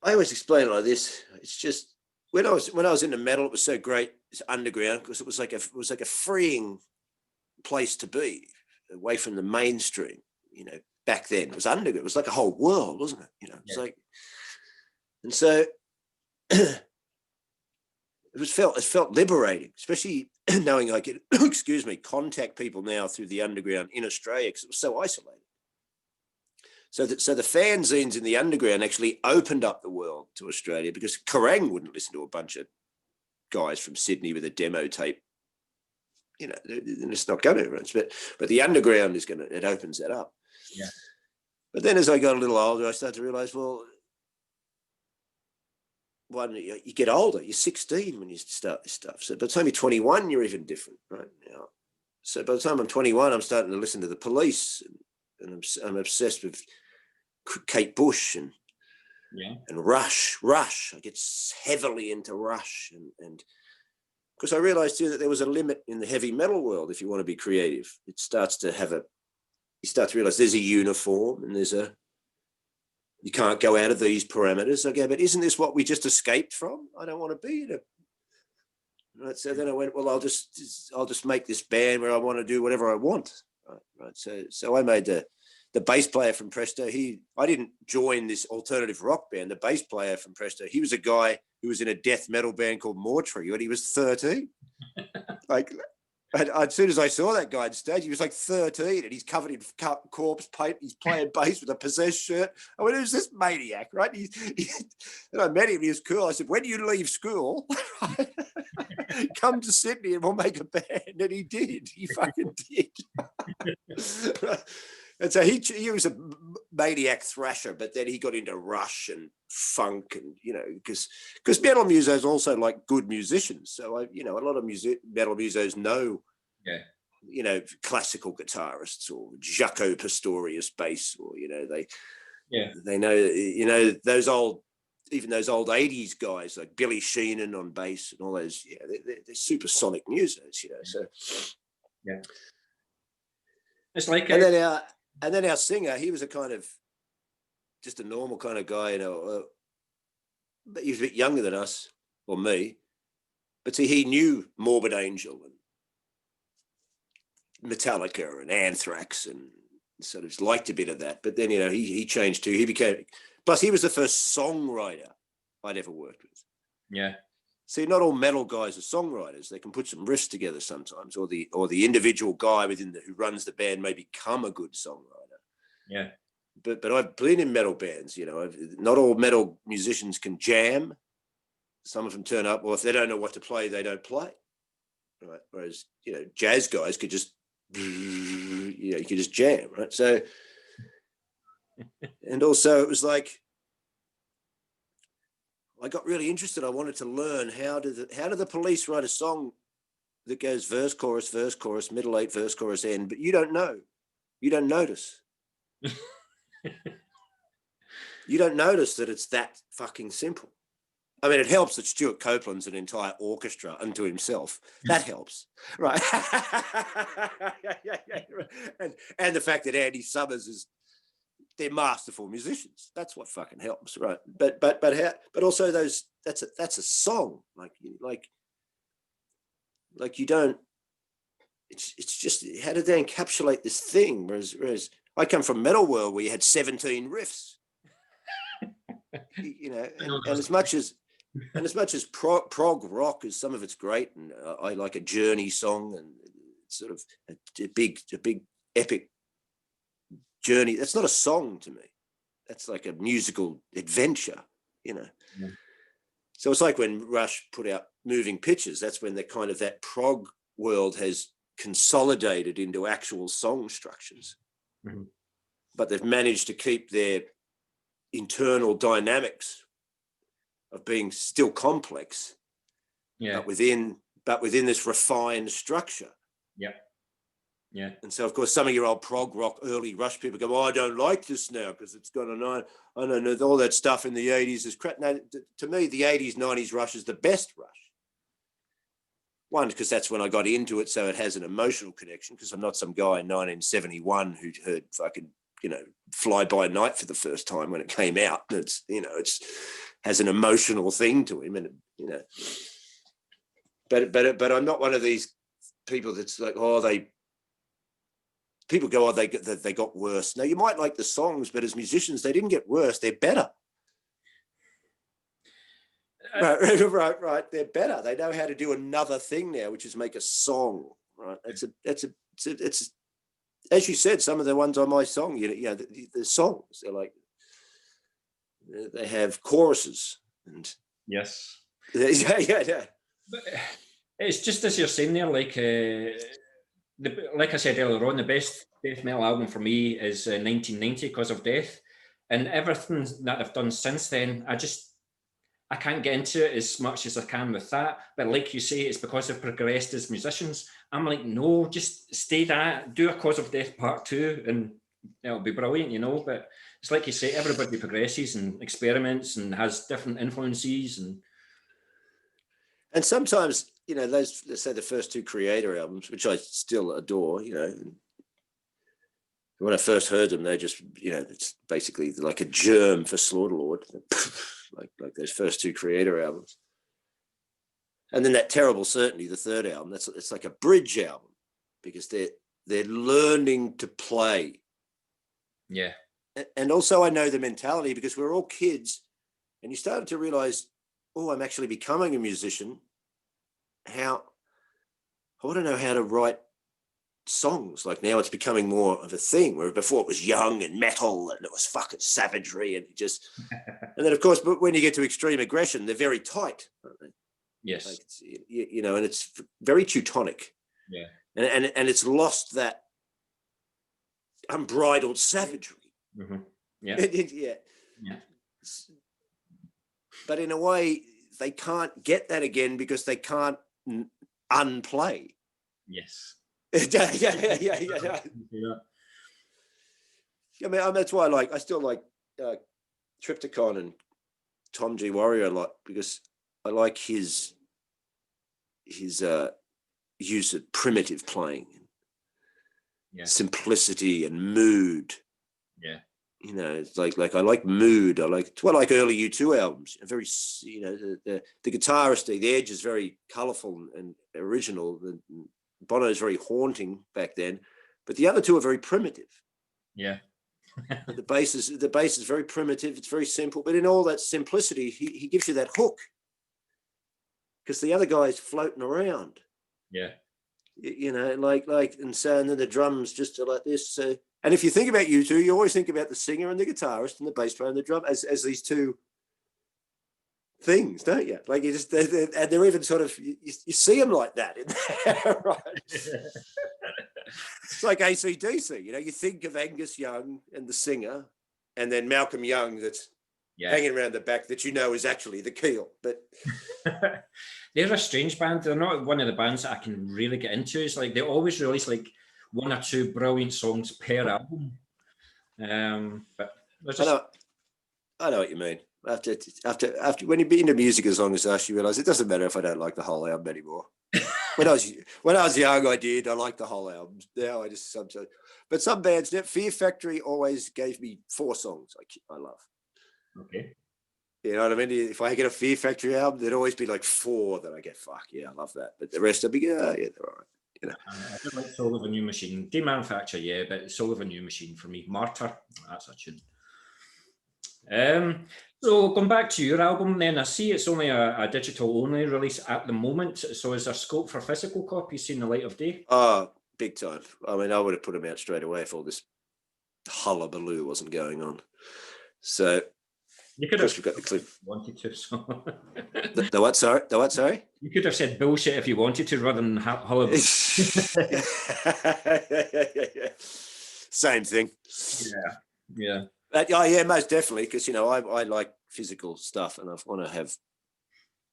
I always explain it like this. It's just when I was into metal, it was so great. It's underground because it was like a freeing place to be, away from the mainstream. You know, back then it was underground. It was like a whole world, wasn't it? You know, it's like, and so it felt liberating, especially knowing I could, contact people now through the underground in Australia because it was so isolated. So the fanzines in the underground actually opened up the world to Australia because Kerrang wouldn't listen to a bunch of guys from Sydney with a demo tape. You know, it's not going to. But the underground it opens that up. Yeah. But then as I got a little older, I started to realize, well, you get older. You're 16 when you start this stuff. So by the time you're 21, you're even different, right? Now, so by the time I'm 21, I'm starting to listen to the Police, and I'm obsessed with Kate Bush and Rush. I get heavily into Rush, and because I realized too that there was a limit in the heavy metal world. If you want to be creative, you start to realize there's a uniform and you can't go out of these parameters. Okay, but isn't this what we just escaped from? I don't want to be in it. Right. So then I went, well, I'll just make this band where I want to do whatever I want. Right. So I made the bass player from Presto. I didn't join this alternative rock band. The bass player from Presto, he was a guy who was in a death metal band called Mortuary when he was 13. Like, as soon as I saw that guy on stage, he was like 13 and he's covered in corpse paint. He's playing bass with a possessed shirt. I went, who's this maniac, right? And I met him. He was cool. I said, when you leave school, come to Sydney and we'll make a band. And he did. He fucking did. And so he was a maniac thrasher, but then he got into Rush and funk, and you know, because metal musos also like good musicians. So a lot of metal musos know, you know, classical guitarists or Jaco Pastorius bass, or you know they know, you know, those old 80s guys like Billy Sheenan on bass and all those. Yeah, they're supersonic musos, you know. So it's like and then our singer, he was a kind of just a normal kind of guy, you know. But he was a bit younger than us, or me. But see, he knew Morbid Angel and Metallica and Anthrax, and sort of liked a bit of that. But then, you know, he changed too. Plus he was the first songwriter I'd ever worked with. Yeah. See, not all metal guys are songwriters. They can put some riffs together sometimes, or the individual guy who runs the band may become a good songwriter. Yeah. But I've been in metal bands, you know. Not all metal musicians can jam. Some of them turn up, or if they don't know what to play, they don't play. Right. Whereas, you know, jazz guys could just, you know, you could just jam, right? So, and also it was like, I got really interested. I wanted to learn how do the Police write a song that goes verse, chorus, middle eight, verse, chorus, end, but you don't know. You don't notice. You don't notice that it's that fucking simple. I mean, it helps that Stuart Copeland's an entire orchestra unto himself. That helps, right? and the fact that Andy Summers they're masterful musicians. That's what fucking helps, right? But also that's a song. Like you don't. It's just, how did they encapsulate this thing? Whereas I come from metal world where you had 17 riffs, you know, and as much as prog rock is, some of it's great, and I like a Journey song, and it's sort of a big epic journey. That's not a song to me. That's like a musical adventure, you know. Yeah. So it's like when Rush put out Moving Pictures. That's when that prog world has consolidated into actual song structures. Mm-hmm. But they've managed to keep their internal dynamics of being still complex, but within this refined structure. Yeah. Yeah. And so, of course, some of your old prog rock, early Rush people go, "Oh, I don't like this now because it's got I don't know, all that stuff in the 80s is crap." Now, to me, the 80s, 90s Rush is the best Rush. One, because that's when I got into it, so it has an emotional connection, because I'm not some guy in 1971 who'd heard fucking, Fly By Night for the first time when it came out. It's, it's has an emotional thing to him, and but I'm not one of these people that's like, people go, they got worse. Now, you might like the songs, but as musicians, they didn't get worse. They're better. Right. They're better. They know how to do another thing now, which is make a song. Right. It's as you said, some of the ones on my song, the songs, they're like, they have choruses and yes. Yeah. But it's just as you're saying there, like I said earlier on, the best death metal album for me is 1990, Cause of Death, and everything that I've done since then, I can't get into it as much as I can with that. But like you say, it's because I've progressed as musicians. I'm like, no, just stay that, do a Cause of Death Part 2, and it'll be brilliant, But it's like you say, everybody progresses and experiments and has different influences. And sometimes, those, let's say the first two Creator albums, which I still adore, when I first heard them, they just, it's basically like a germ for Slaughterlord. like those first two Creator albums. And then that Terrible Certainty, the third album, it's like a bridge album, because they're learning to play. Yeah. And also I know the mentality, because we're all kids, and you started to realize, I'm actually becoming a musician. I want to know how to write songs. Like, now it's becoming more of a thing, where before it was young and metal and it was fucking savagery and and then, of course, but when you get to extreme aggression, they're very tight, aren't they? Yes. Like, and it's very Teutonic. Yeah. And it's lost that unbridled savagery. Mm-hmm. Yeah. Yeah. But in a way, they can't get that again because they can't unplay. Yes. Yeah. I mean, that's why I still like Triptychon and Tom G. Warrior a lot, because I like his use of primitive playing, simplicity and mood. Yeah. It's like I like mood. I like early U2 albums. Very, the guitarist, the Edge is very colourful and original. Bono is very haunting back then, but the other two are very primitive. Yeah. the bass is very primitive. It's very simple, but in all that simplicity, he gives you that hook, because the other guy's floating around. Yeah. And then the drums just are like this. So, and if you think about U2, you always think about the singer and the guitarist and the bass player and the drum as these two things, don't you? Like, you just, and they're even sort of, you see them like that in there, right? It's like AC/DC, you think of Angus Young and the singer, and then Malcolm Young, that's hanging around the back that is actually the keel. But they're a strange band. They're not one of the bands that I can really get into. It's like they always release like 1 or 2 brilliant songs per album. But I know what you mean. After when you've been into music as long as us, you realise it doesn't matter if I don't like the whole album anymore. When I was young, I did. I liked the whole album. Now I just sometimes. But some bands, Fear Factory always gave me 4 songs I love. Okay. You know what I mean? If I get a Fear Factory album, there'd always be like 4 that I get. Fuck yeah, I love that. But the rest I'd be they're all right. You know. I do like Soul of a New Machine. Demanufacture, yeah, but Soul of a New Machine for me. Martyr, that's a tune. So going back to your album then, I see it's only a digital only release at the moment. So is there scope for physical copies seeing the light of day? Oh, big time. I mean, I would have put them out straight away if all this hullabaloo wasn't going on. So you could have got the clip. Wanted to. So. The what? Sorry. The what? Sorry. You could have said bullshit if you wanted to, rather than hullabaloo. Same thing. Yeah. Yeah, most definitely. Because I like physical stuff, and I want to have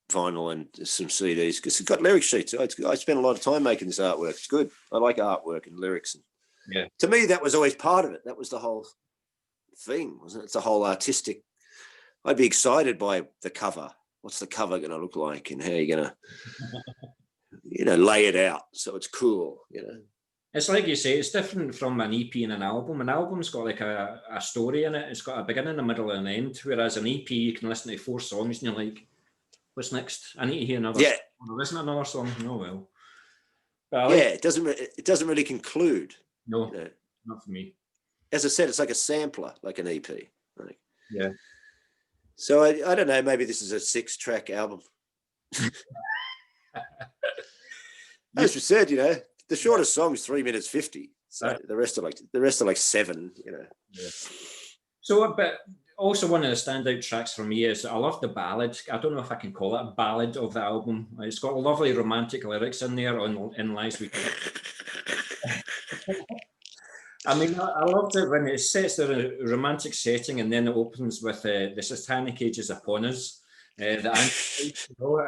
vinyl and some CDs because it's got lyric sheets. I spent a lot of time making this artwork. It's good. I like artwork and lyrics. And to me, that was always part of it. That was the whole thing, wasn't it? It's the whole artistic. I'd be excited by the cover. What's the cover going to look like, and how you're going to, lay it out so it's cool. It's like you say, it's different from an EP and an album. An album's got like a story in it. It's got a beginning, a middle, and an end. Whereas an EP, you can listen to 4 songs and you're like, what's next? I need to hear another. Yeah. Song. There isn't another song. No, well. It doesn't really conclude. No, not for me. As I said, it's like a sampler, like an EP. Right? Yeah. So I don't know. Maybe this is a 6-track album. As we said, the shortest song is 3 minutes 50. So the rest are like 7. Yeah. So, but also one of the standout tracks for me is I love the ballad. I don't know if I can call it a ballad of the album. It's got lovely romantic lyrics in there In Lies We Can. I mean, I loved it when it sets the romantic setting and then it opens with the satanic age is upon us. I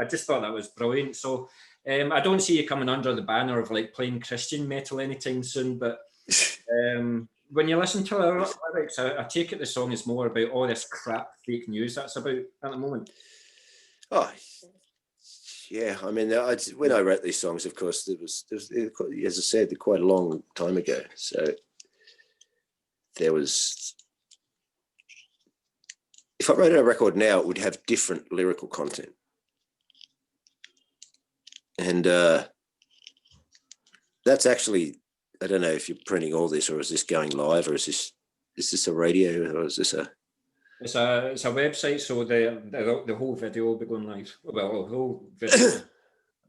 just thought that was brilliant. So I don't see you coming under the banner of like playing Christian metal anytime soon, but when you listen to the lyrics, I take it the song is more about all this crap fake news that's about at the moment. Oh, yeah. I mean, when I wrote these songs, of course, there was, as I said, quite a long time ago. So there was, if I wrote a record now, it would have different lyrical content. And that's actually, I don't know if you're printing all this or is this going live or is this a radio or is this a... It's a website, so the whole video will be going live. Well, the whole video.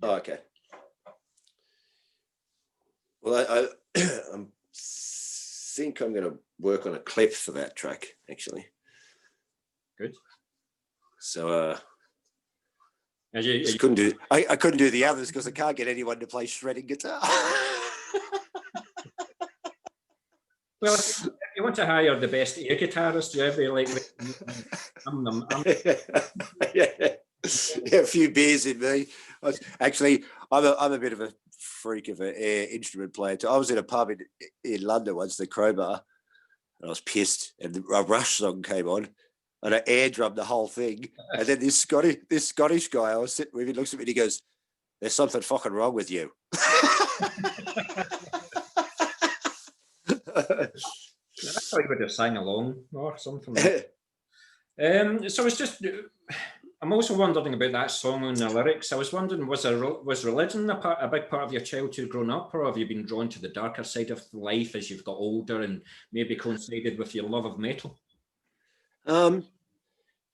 Oh, okay. Well, I think I'm going to work on a clip for that track, actually. Good. So I couldn't do the others because I can't get anyone to play shredding guitar. Well, if you want to hire the best air guitarist you ever like, Yeah, a few beers in me. I'm a bit of a freak of an air instrument player. I was in a pub in London once, the Crowbar, and I was pissed. And a Rush song came on, and I air drummed the whole thing. And then this Scottish guy I was sitting with, he looks at me and he goes, "There's something fucking wrong with you." I thought you would have sang along or something. So it's just, I'm also wondering about that song and the lyrics. I was wondering, was religion a big part of your childhood growing up, or have you been drawn to the darker side of life as you've got older and maybe coincided with your love of metal? No,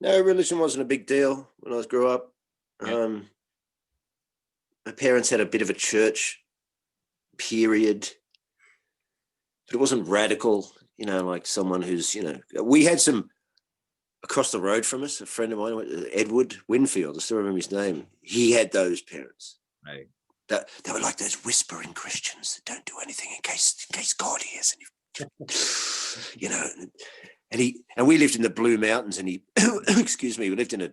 religion wasn't a big deal when I grew up. Yeah. My parents had a bit of a church period, but it wasn't radical, like someone who's, we had some across the road from us, a friend of mine, Edward Winfield, I still remember his name. He had those parents. Right. They were like those whispering Christians that don't do anything in case God hears. And and we lived in the Blue Mountains, and he, excuse me, we lived in a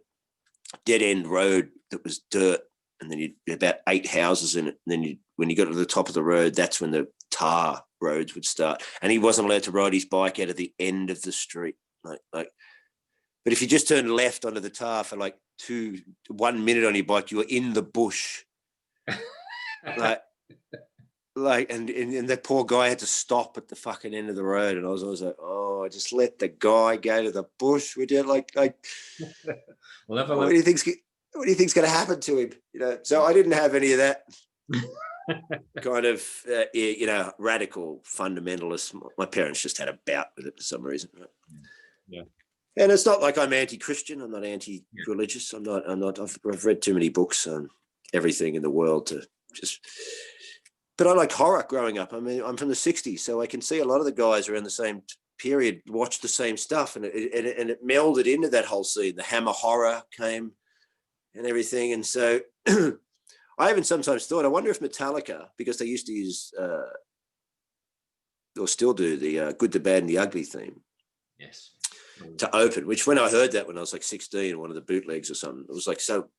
dead end road that was dirt, and then you about 8 houses in it. And then when you got to the top of the road, that's when the tar roads would start. And he wasn't allowed to ride his bike out of the end of the street. But if you just turned left onto the tar for like 1 minute on your bike, you were in the bush. And that poor guy had to stop at the fucking end of the road, and I was like, oh, just let the guy go to the bush. We did what do you think's going to happen to him? So I didn't have any of that kind of radical fundamentalist. My parents just had a bout with it for some reason. Right? Yeah. And it's not like I'm anti-Christian. I'm not anti-religious. I'm not. I've read too many books on everything in the world to just. But I like horror growing up. I mean, I'm from the 60s, so I can see a lot of the guys around the same period watched the same stuff, and it melded into that whole scene. The Hammer horror came and everything. And so I even sometimes thought, I wonder if Metallica, because they used to use, or still do, the Good, the Bad, and the Ugly theme. Yes. To open, which when I heard that when I was like 16, one of the bootlegs or something, it was like so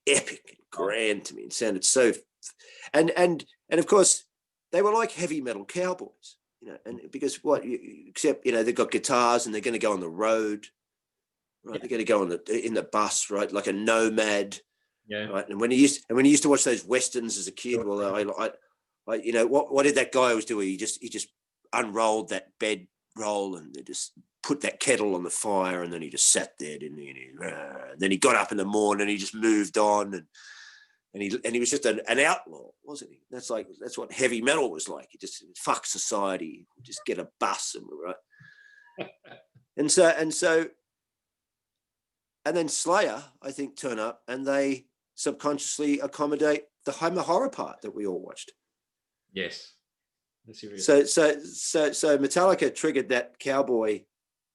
epic and grand to me. It sounded so... And of course they were like heavy metal cowboys, and because except they've got guitars and they're going to go on the road, right? Yeah. They're going to go in the bus, right? Like a nomad, yeah. Right. And when you used to watch those westerns as a kid, well, what did that guy always do? He just unrolled that bed roll and they just put that kettle on the fire, and then he just sat there, didn't he? And then he got up in the morning and he just moved on, and he was just an outlaw, wasn't he? That's what heavy metal was like. He just fuck society, just get a bus, and right. and then Slayer, I think, turn up and they subconsciously accommodate the Hammer horror part that we all watched. Yes. So Metallica triggered that cowboy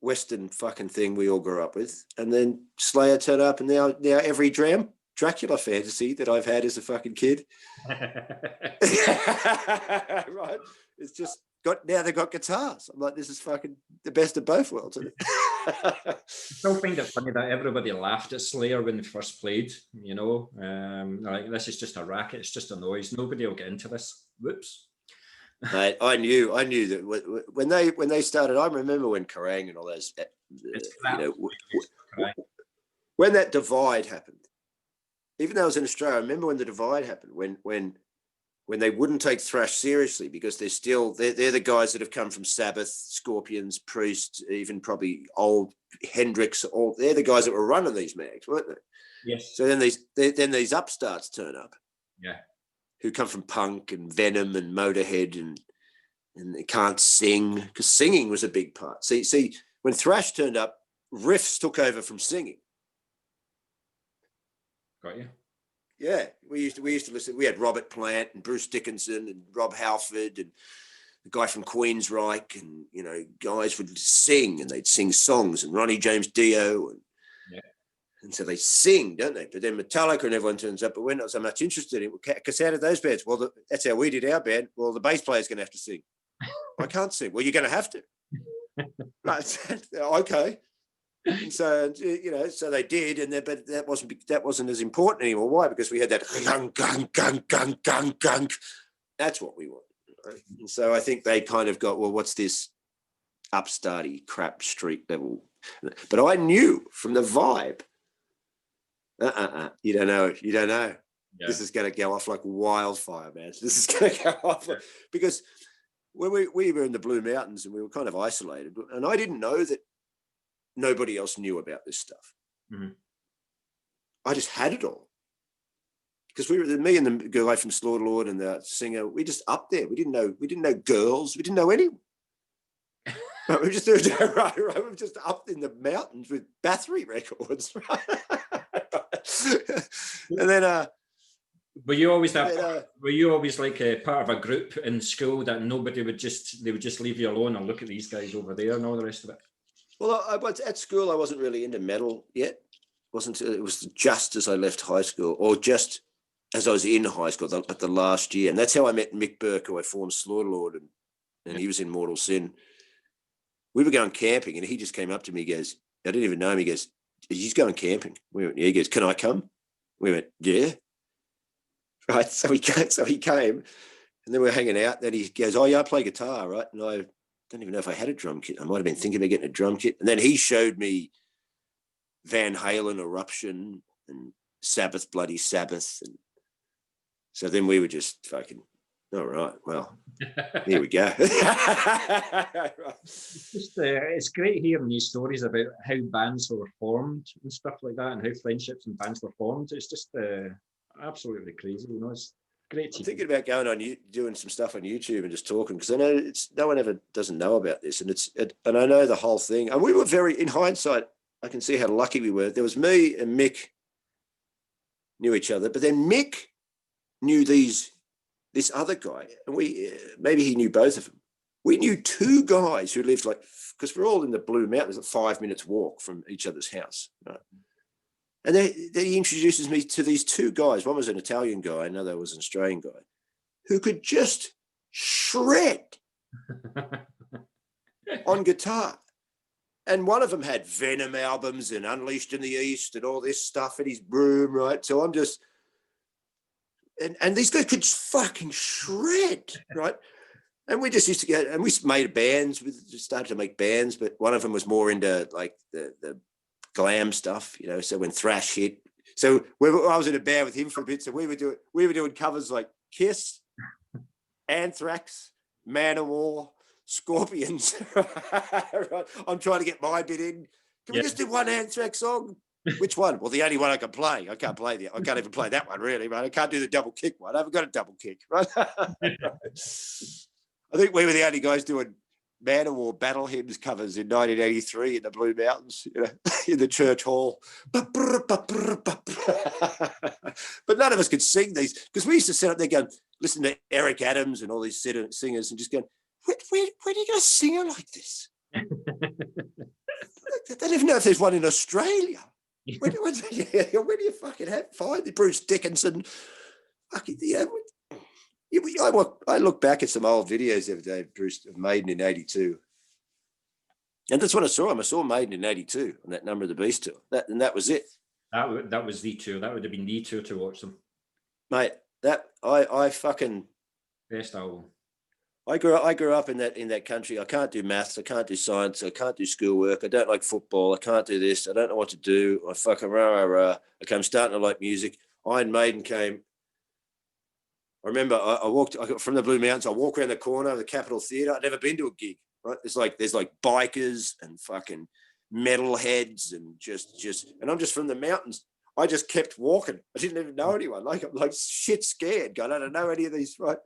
Western fucking thing we all grew up with, and then Slayer turned up, and now every Dracula fantasy that I've had as a fucking kid. Right. It's just they've got guitars. I'm like, this is fucking the best of both worlds. I still find it funny that everybody laughed at Slayer when they first played, like this is just a racket, it's just a noise. Nobody will get into this. Whoops. I knew that when they started, I remember when Kerrang and all those, when that divide happened. Even though I was in Australia, I remember when the divide happened, when they wouldn't take thrash seriously, because they're the guys that have come from Sabbath, Scorpions, Priest, even probably old Hendrix. They're the guys that were running these mags, weren't they? Yes. So then these upstarts turn up. Yeah. Who come from punk and Venom and Motorhead and they can't sing, because singing was a big part. See, when thrash turned up, riffs took over from singing. Got you. Yeah, we used to listen. We had Robert Plant and Bruce Dickinson and Rob Halford and the guy from Queensryche, and guys would sing, and they'd sing songs, and Ronnie James Dio, and so they sing, don't they? But then Metallica and everyone turns up, but we're not so much interested in, because how did those bands? Well, that's how we did our band. Well, the bass player's going to have to sing. I can't sing. Well, you're going to have to. Right? Okay. And so so they did, but that wasn't as important anymore. Why? Because we had that gung gung gung gung gung gung. That's what we want. Right? And so I think they kind of got, well, what's this upstarty crap street level? But I knew from the vibe. You don't know. Yeah. This is going to go off like wildfire, man. This is going to go off because when we were in the Blue Mountains and we were kind of isolated, and I didn't know that nobody else knew about this stuff. Mm-hmm. I just had it all because me and the guy from Slaughterlord and the singer, we just up there. We didn't know girls. We didn't know anyone. Right, we were just right. We were just up in the mountains with Bathory records. Right? And then were you always like a part of a group in school that they would just leave you alone and look at these guys over there and all the rest of it? Well, at school I wasn't really into metal yet. It was just as I left high school, or just as I was in high school at the last year, and that's how I met Mick Burke, who I formed Slaughterlord, and he was in Mortal Sin. we were going camping, and he just came up to me. He goes, I didn't even know him. He goes, he's going camping. We went, yeah. He goes, can I come? We went, yeah. Right. So he came, and then we were hanging out. Then he goes, oh yeah, I play guitar, right? And I don't even know if I had a drum kit. I might have been thinking about getting a drum kit. And then he showed me Van Halen, Eruption, and Sabbath, Bloody Sabbath. And so then we were just fucking, all right, well, here we go. It's great hearing these stories about how bands were formed and stuff like that, and how friendships and bands were formed. It's just absolutely crazy, you know. It's great. I'm thinking about going on, doing some stuff on YouTube and just talking, because I know no one ever doesn't know about this, and and I know the whole thing. And we were very, in hindsight, I can see how lucky we were. There was me and Mick knew each other, but then Mick knew this other guy, and maybe he knew both of them. We knew two guys who lived because we're all in the Blue Mountains, at 5 minutes walk from each other's house. Right? And he introduces me to these two guys. One was an Italian guy, another was an Australian guy, who could just shred on guitar. And one of them had Venom albums and Unleashed in the East and all this stuff in his room, right? So I'm just, and these guys could fucking shred, right? And we just used to get, and we made bands. We just started to make bands, but one of them was more into like the glam stuff, you know. So when thrash hit, I was in a band with him for a bit. So we were doing covers like Kiss, Anthrax, Manowar, Scorpions. Right? I'm trying to get my bit in. Can we just do one Anthrax song? Which one? Well, the only one I can play. I can't even play that one, really, right? I can't do the double kick one. I haven't got a double kick, right? I think we were the only guys doing Manowar battle hymns covers in 1983 in the Blue Mountains, you know, in the church hall. But none of us could sing these, because we used to sit up there going, listen to Eric Adams and all these singers and just going, where do you guys sing it like this? I don't even know if there's one in Australia. Where do you fucking find the Bruce Dickinson? Fucking, yeah. I look back at some old videos the other day of Bruce, of Maiden in '82, and that's when I saw him. I saw Maiden in '82 on that Number of the Beast tour. That was it. That was the tour. That would have been the tour to watch them, mate. That I fucking best album. I grew up in that country. I can't do maths. I can't do science. I can't do schoolwork. I don't like football. I can't do this. I don't know what to do. I fucking rah. Okay, I'm starting to like music. Iron Maiden came. I remember I got from the Blue Mountains. I walk around the corner of the Capitol Theatre. I'd never been to a gig. Right? There's like bikers and fucking metalheads and and I'm just from the mountains. I just kept walking. I didn't even know anyone. I'm like shit scared. I don't know any of these. Right.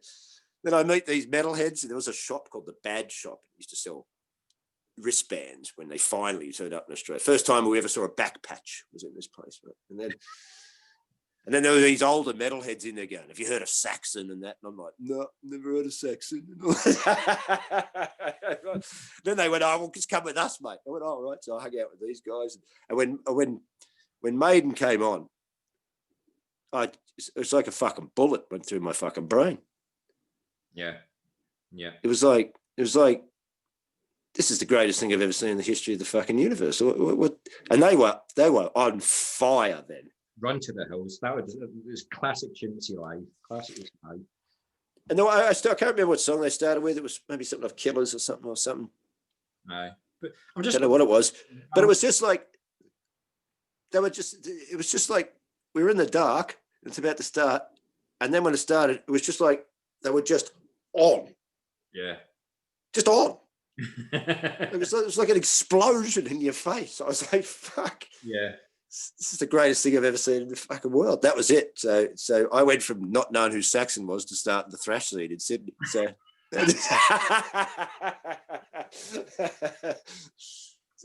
Then I meet these metalheads, and there was a shop called the Bad Shop. It used to sell wristbands when they finally turned up in Australia. First time we ever saw a back patch was in this place. Right? And then there were these older metalheads in there going, have you heard of Saxon and that? And I'm like, no, never heard of Saxon. Then they went, oh, well, just come with us, mate. I went, all right. So I hung out with these guys. And when Maiden came on, it's like a fucking bullet went through my fucking brain. Yeah. It was like, this is the greatest thing I've ever seen in the history of the fucking universe. And they were on fire then. Run to the Hills. That was classic Trinity Live. Classic live. And I can't remember what song they started with. It was maybe something of Killers or something. Aye. But I don't know what it was. But it was just like it was just like we were in the dark. It's about to start. And then when it started, it was just like they were just on. Yeah. Just on. It was like an explosion in your face. I was like, fuck. Yeah. This is the greatest thing I've ever seen in the fucking world. That was it. So I went from not knowing who Saxon was to starting the thrash scene in Sydney. So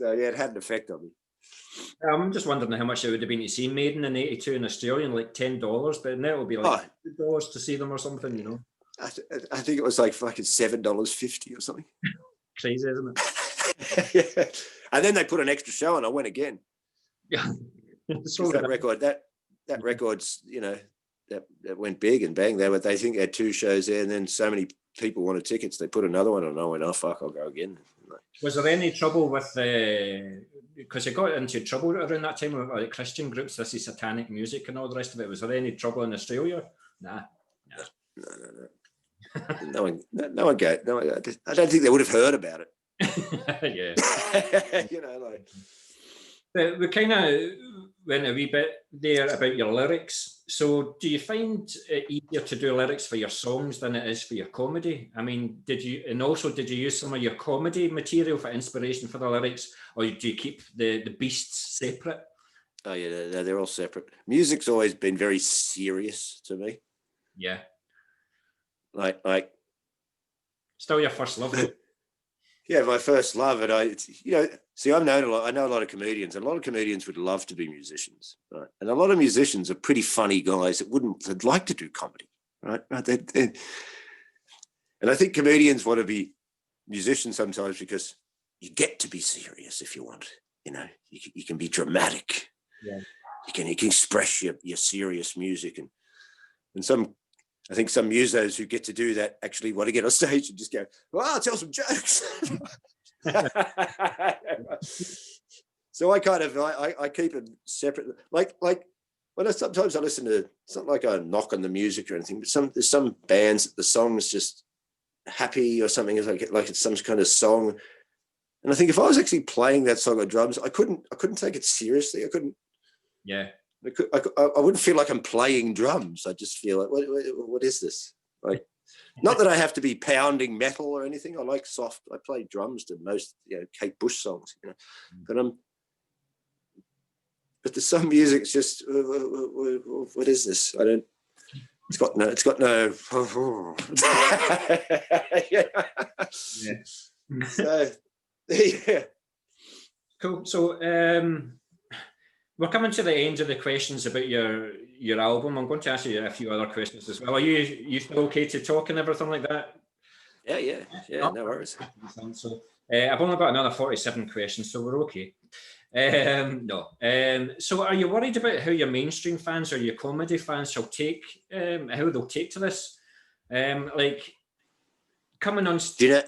yeah, it had an effect on me. I'm just wondering how much it would have been to see Maiden in '82 in Australia, like $10, but now it'll be like $2 to see them or something, you know. I think it was like fucking $7.50 or something. Crazy, isn't it? Yeah. And then they put an extra show and I went again. Yeah. So that record's, you know, that went big and bang. They think they had two shows there, and then so many people wanted tickets, they put another one on. I went, oh fuck, I'll go again. Was there any trouble with because you got into trouble around that time with like Christian groups, this is satanic music and all the rest of it? Was there any trouble in Australia? Nah. No. No one got. No, I don't think they would have heard about it. Yeah. You know, like. But we kind of went a wee bit there about your lyrics. So do you find it easier to do lyrics for your songs than it is for your comedy? I mean, did you use some of your comedy material for inspiration for the lyrics, or do you keep the beasts separate? Oh yeah, they're all separate. Music's always been very serious to me. Yeah. Like. Still your first love. Yeah, my first love. And I know a lot of comedians, and a lot of comedians would love to be musicians, right? And a lot of musicians are pretty funny guys that'd like to do comedy, right? And I think comedians want to be musicians sometimes because you get to be serious if you want. You know, you can be dramatic. Yeah. You can express your serious music, and I think some musos who get to do that actually want to get on stage and just go, well, I'll tell some jokes. So I keep it separate. Like when sometimes I listen to, it's not like I knock on the music or anything, but there's some bands that the song's just happy or something, like it's some kind of song. And I think if I was actually playing that song on drums, I couldn't take it seriously. I couldn't. Yeah. I wouldn't feel like I'm playing drums. I just feel like, what is this? Like, not that I have to be pounding metal or anything. I like soft. I play drums to most, Kate Bush songs, but there's some music's just, what is this? I don't. It's got no. Yeah. So, yeah. Cool. So, we're coming to the end of the questions about your album. I'm going to ask you a few other questions as well. Are you still okay to talk and everything like that? Yeah. No worries. So I've only got another 47 questions, so we're okay. No. So are you worried about how your mainstream fans or your comedy fans shall take, how they'll take to this? Like coming on stage.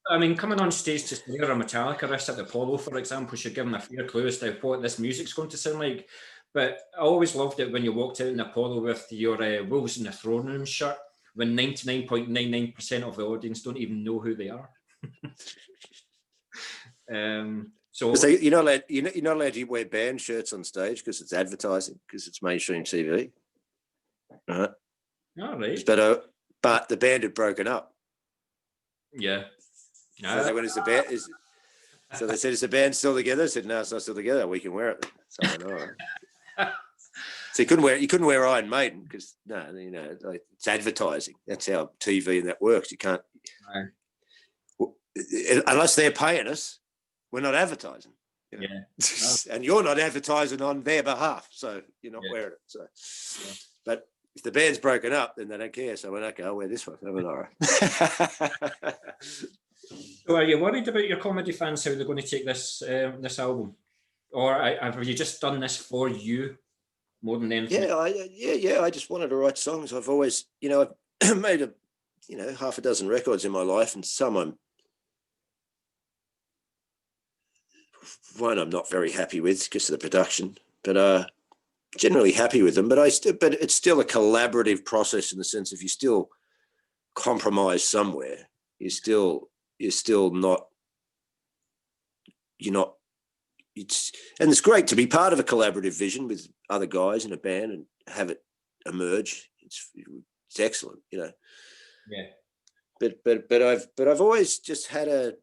Coming on stage to see a Metallica riff at the Apollo, for example, should give them a fair clue as to what this music's going to sound like. But I always loved it when you walked out in Apollo with your Wolves in the Throne Room shirt, when 99.99% of the audience don't even know who they are. So you're not allowed to wear band shirts on stage because it's advertising, because it's mainstream TV. Right. All right. But the band had broken up. Yeah. So they went, so they said, is the band still together? I said, no, it's not still together. We can wear it. So I went, all right. So you couldn't wear Iron Maiden because like, it's advertising. That's how TV and that works. You can't, unless they're paying us, we're not advertising. Yeah. And you're not advertising on their behalf, so you're not wearing it. So, but if the band's broken up, then they don't care. So I went, okay, I'll wear this one. All right. So are you worried about your comedy fans, how they're going to take this this album? Or have you just done this for you more than anything? Yeah. I just wanted to write songs. I've always, I've made half a dozen records in my life, and some I'm not very happy with because of the production, but generally happy with them. But it's still a collaborative process in the sense if you still compromise somewhere, you're still not. And it's great to be part of a collaborative vision with other guys in a band and have it emerge. It's excellent, Yeah. But I've always just had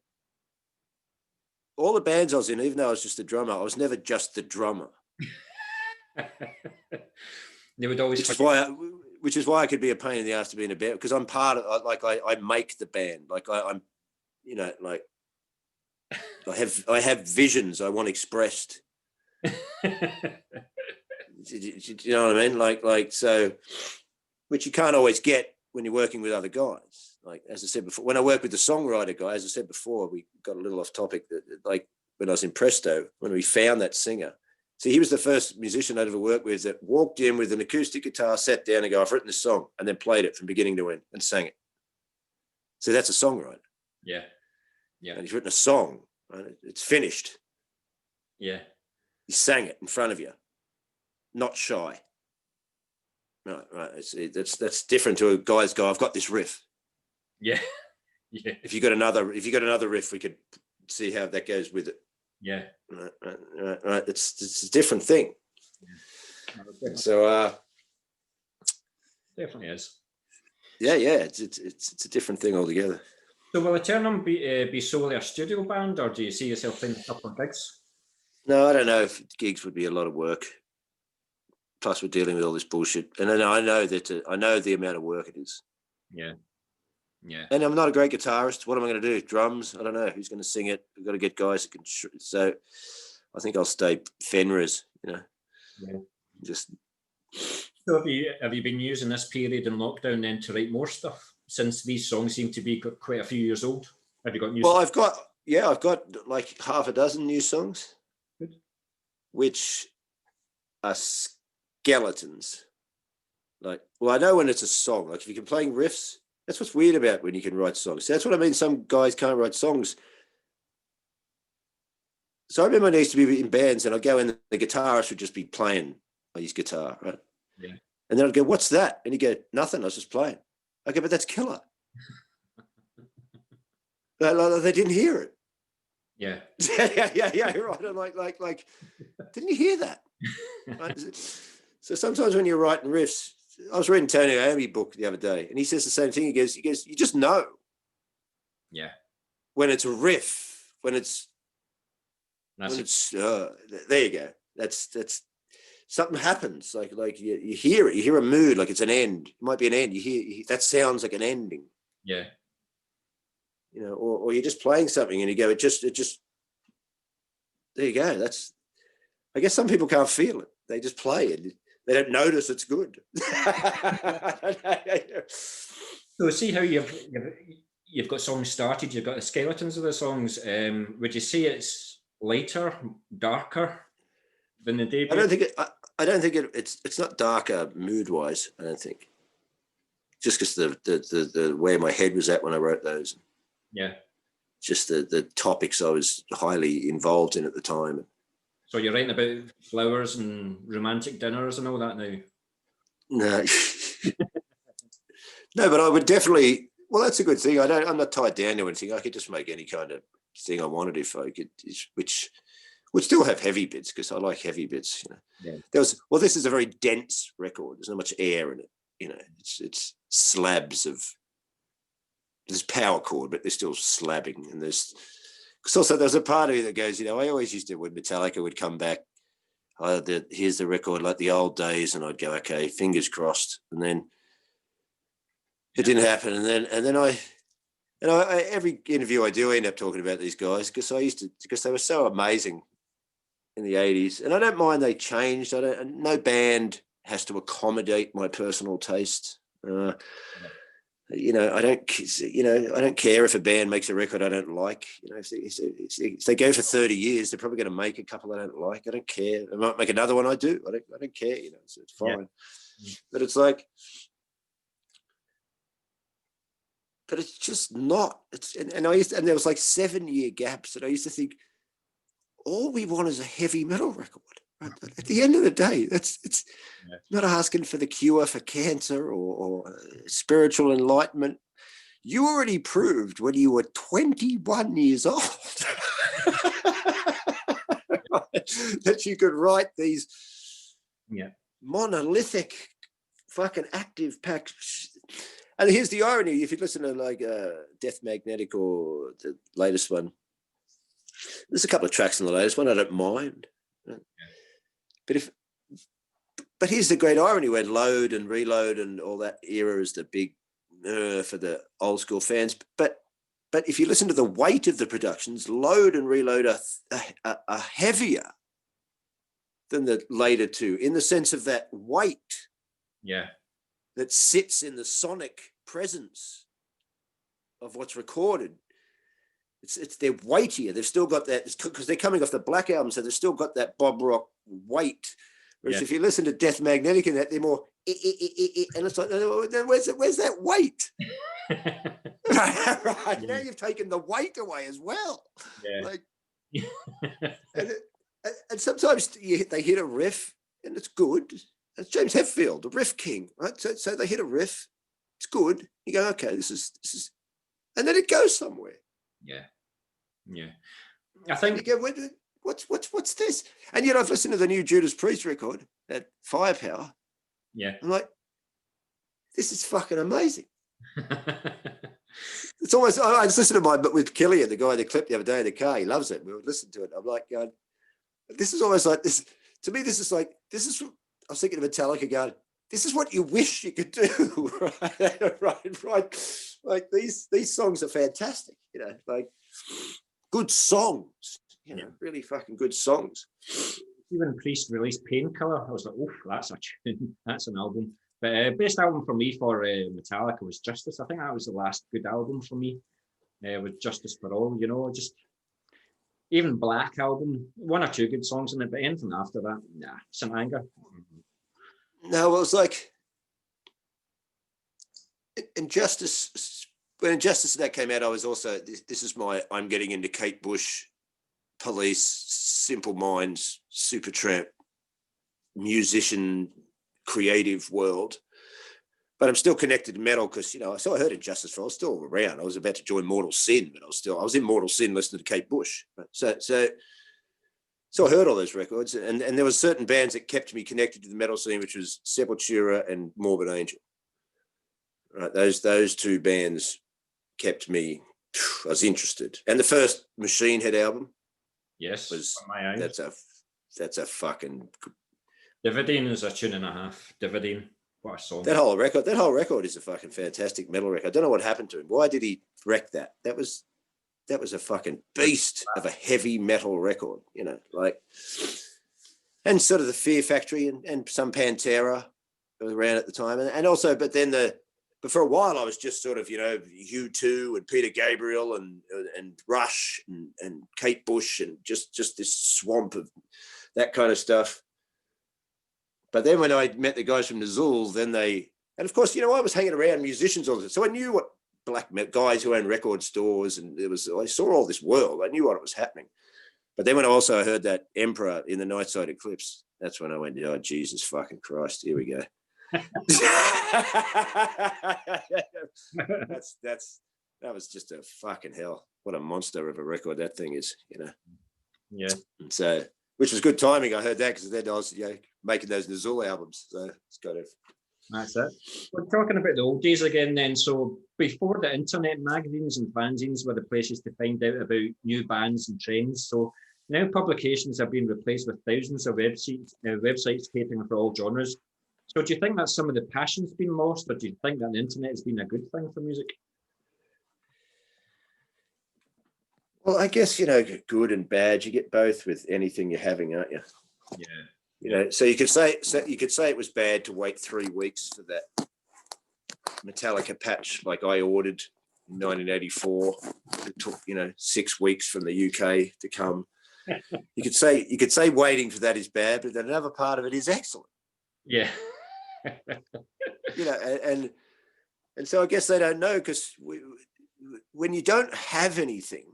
all the bands I was in, even though I was just a drummer, I was never just the drummer. They would always, which is why I could be a pain in the ass to be in a band, because I'm part of, like I make the band, like I'm, like I have visions I want expressed. Do you know what I mean? Like so, which you can't always get when you're working with other guys. Like, as I said before, when I work with the songwriter guy, as I said before, we got a little off topic. Like when I was in Presto, when we found that singer, see, he was the first musician I'd ever worked with that walked in with an acoustic guitar, sat down and go, I've written this song, and then played it from beginning to end and sang it. So that's a songwriter. Yeah. And he's written a song. right? It's finished. Yeah. He sang it in front of you, not shy. Right. That's different to a guy's go, I've got this riff. Yeah. Yeah. If you got another riff, we could see how that goes with it. Yeah. Right. It's a different thing. Yeah. So Definitely is. Yeah. It's a different thing altogether. So will Etrernum be solely a studio band, or do you see yourself playing a couple of gigs? No, I don't know if gigs would be a lot of work. Plus, we're dealing with all this bullshit, and then I know the amount of work it is. Yeah. Yeah. And I'm not a great guitarist. What am I going to do? Drums? I don't know. Who's going to sing it? We've got to get guys that can. So, I think I'll stay Fenris. Yeah. Just. So have you been using this period in lockdown then to write more stuff, since these songs seem to be quite a few years old? Have you got new? Well, I've got like half a dozen new songs. Good. Which are skeletons. Like, well, I know when it's a song. Like, if you can play riffs, that's what's weird about when you can write songs. So that's what I mean. Some guys can't write songs. So I remember I used to be in bands, and I'd go in, the guitarist would just be playing his guitar, right? Yeah. And then I'd go, "What's that?" And he'd go, "Nothing. I was just playing." I go, "But that's killer." They didn't hear it. Yeah. yeah. Right. I'm like, didn't you hear that? Right? So sometimes when you're writing riffs, I was reading Tony Iommi's book the other day, and he says the same thing. He goes, you just know. Yeah. When it's a riff, there you go. That's something happens. Like you hear it. You hear a mood. Like it's an end. It might be an end. You hear that sounds like an ending. Yeah. You know, or you're just playing something and you go, it just. There you go. I guess some people can't feel it. They just play it. They don't notice it's good. So see how you've got songs started. You've got the skeletons of the songs. Would you say it's lighter, darker than the debut? I don't think it's not darker mood wise. I don't think. Just because the where my head was at when I wrote those. Yeah. Just the topics I was highly involved in at the time. So you're writing about flowers and romantic dinners and all that now? No. No, but I would definitely. Well, that's a good thing. I'm not tied down to anything. I could just make any kind of thing I wanted if I could, which would still have heavy bits because I like heavy bits. You know, yeah. This is a very dense record. There's not much air in it. You know, it's slabs of. There's power chord, but there's still slabbing, and there's a part of me that goes, you know, I always used to when Metallica would come back. Here's the record like the old days, and I'd go, okay, fingers crossed, and then it didn't happen, and then I every interview I do, I end up talking about these guys because they were so amazing in the 80s, and I don't mind they changed. No band has to accommodate my personal taste. You know, I don't care if a band makes a record I don't like. You know, if they go for 30 years, they're probably going to make a couple I don't like. I don't care. They might make another one I do. I don't care. You know, so it's fine. Yeah. But it's like, but it's just not. And there was like 7-year gaps, and I used to think, all we want is a heavy metal record. Right? At the end of the day, it's not asking for the cure for cancer or spiritual enlightenment. You already proved when you were 21 years old that you could write these monolithic fucking active packs. And here's the irony: if you listen to like Death Magnetic or the latest one, there's a couple of tracks in the latest one I don't mind. Right? Yeah. But here's the great irony: when Load and Reload and all that era is the big for the old school fans. But if you listen to the weight of the productions, Load and Reload are heavier than the later two, in the sense of that weight. Yeah. That sits in the sonic presence of what's recorded. They're weightier. They've still got that because they're coming off the Black Album, so they've still got that Bob Rock weight. Whereas if you listen to Death Magnetic and that, they're more and it's like, where's that weight? Right. Now you've taken the weight away as well. Yeah. Like, and sometimes they hit a riff and it's good. It's James Hetfield, the riff king, right? So they hit a riff, it's good. You go, okay, this is, and then it goes somewhere. Yeah. I think. You go, what's this? And yet I've listened to the new Judas Priest record, that Firepower. Yeah. I'm like, this is fucking amazing. It's almost, I just listened to but with Killian, the guy that clipped the other day in the car, he loves it. We would listen to it. I'm like, going, this is almost like this. To me, this is like, I was thinking of Metallica going, this is what you wish you could do, right. Like these songs are fantastic, like good songs, really fucking good songs. Even Priest released Painkiller, I was like, oh, that's a tune, that's an album. But best album for me for Metallica was Justice. I think that was the last good album for me, with Justice for All. Just even Black album, one or two good songs in it, but anything after that, nah, St. Anger. No, it was like Injustice. When Injustice that came out, I was also, this is I'm getting into Kate Bush, Police, Simple Minds, Supertramp, musician, creative world, but I'm still connected to metal because so I heard Injustice for I was still around. I was about to join Mortal Sin, but I was in Mortal Sin listening to Kate Bush. Right? So I heard all those records, and there was certain bands that kept me connected to the metal scene, which was Sepultura and Morbid Angel. Right, those two bands kept me. I was interested, and the first Machine Head album, yes, was my eyes. That's a fucking. Dividine is a tune and a half. Dividine, what a song! That whole record is a fucking fantastic metal record. I don't know what happened to him. Why did he wreck that? That was a fucking beast of a heavy metal record, and sort of the Fear Factory and some Pantera was around at the time, and also, but for a while I was just sort of U2 and Peter Gabriel and Rush and Kate Bush and just this swamp of that kind of stuff. But then when I met the guys from Nazul, and of course, I was hanging around musicians all the time. So I knew what black guys who owned record stores, and I saw all this world. I knew what was happening. But then when I also heard that Emperor in the Nightside Eclipse, that's when I went, oh, Jesus fucking Christ, here we go. That was just a fucking hell. What a monster of a record that thing is, Yeah. And so, which was good timing. I heard that because then I was making those Nazul albums. So it's kind of. That's it. We're talking about the old days again then. So before the internet, magazines and fanzines were the places to find out about new bands and trends. So now publications have been replaced with thousands of websites catering for all genres. So do you think that some of the passion's been lost, or do you think that the internet has been a good thing for music? Well, I guess, good and bad, you get both with anything you're having, aren't you? Yeah. So you could say it was bad to wait 3 weeks for that Metallica patch like I ordered in 1984. It took, 6 weeks from the UK to come. You could say waiting for that is bad, but then another part of it is excellent. Yeah. And so I guess they don't know, because when you don't have anything,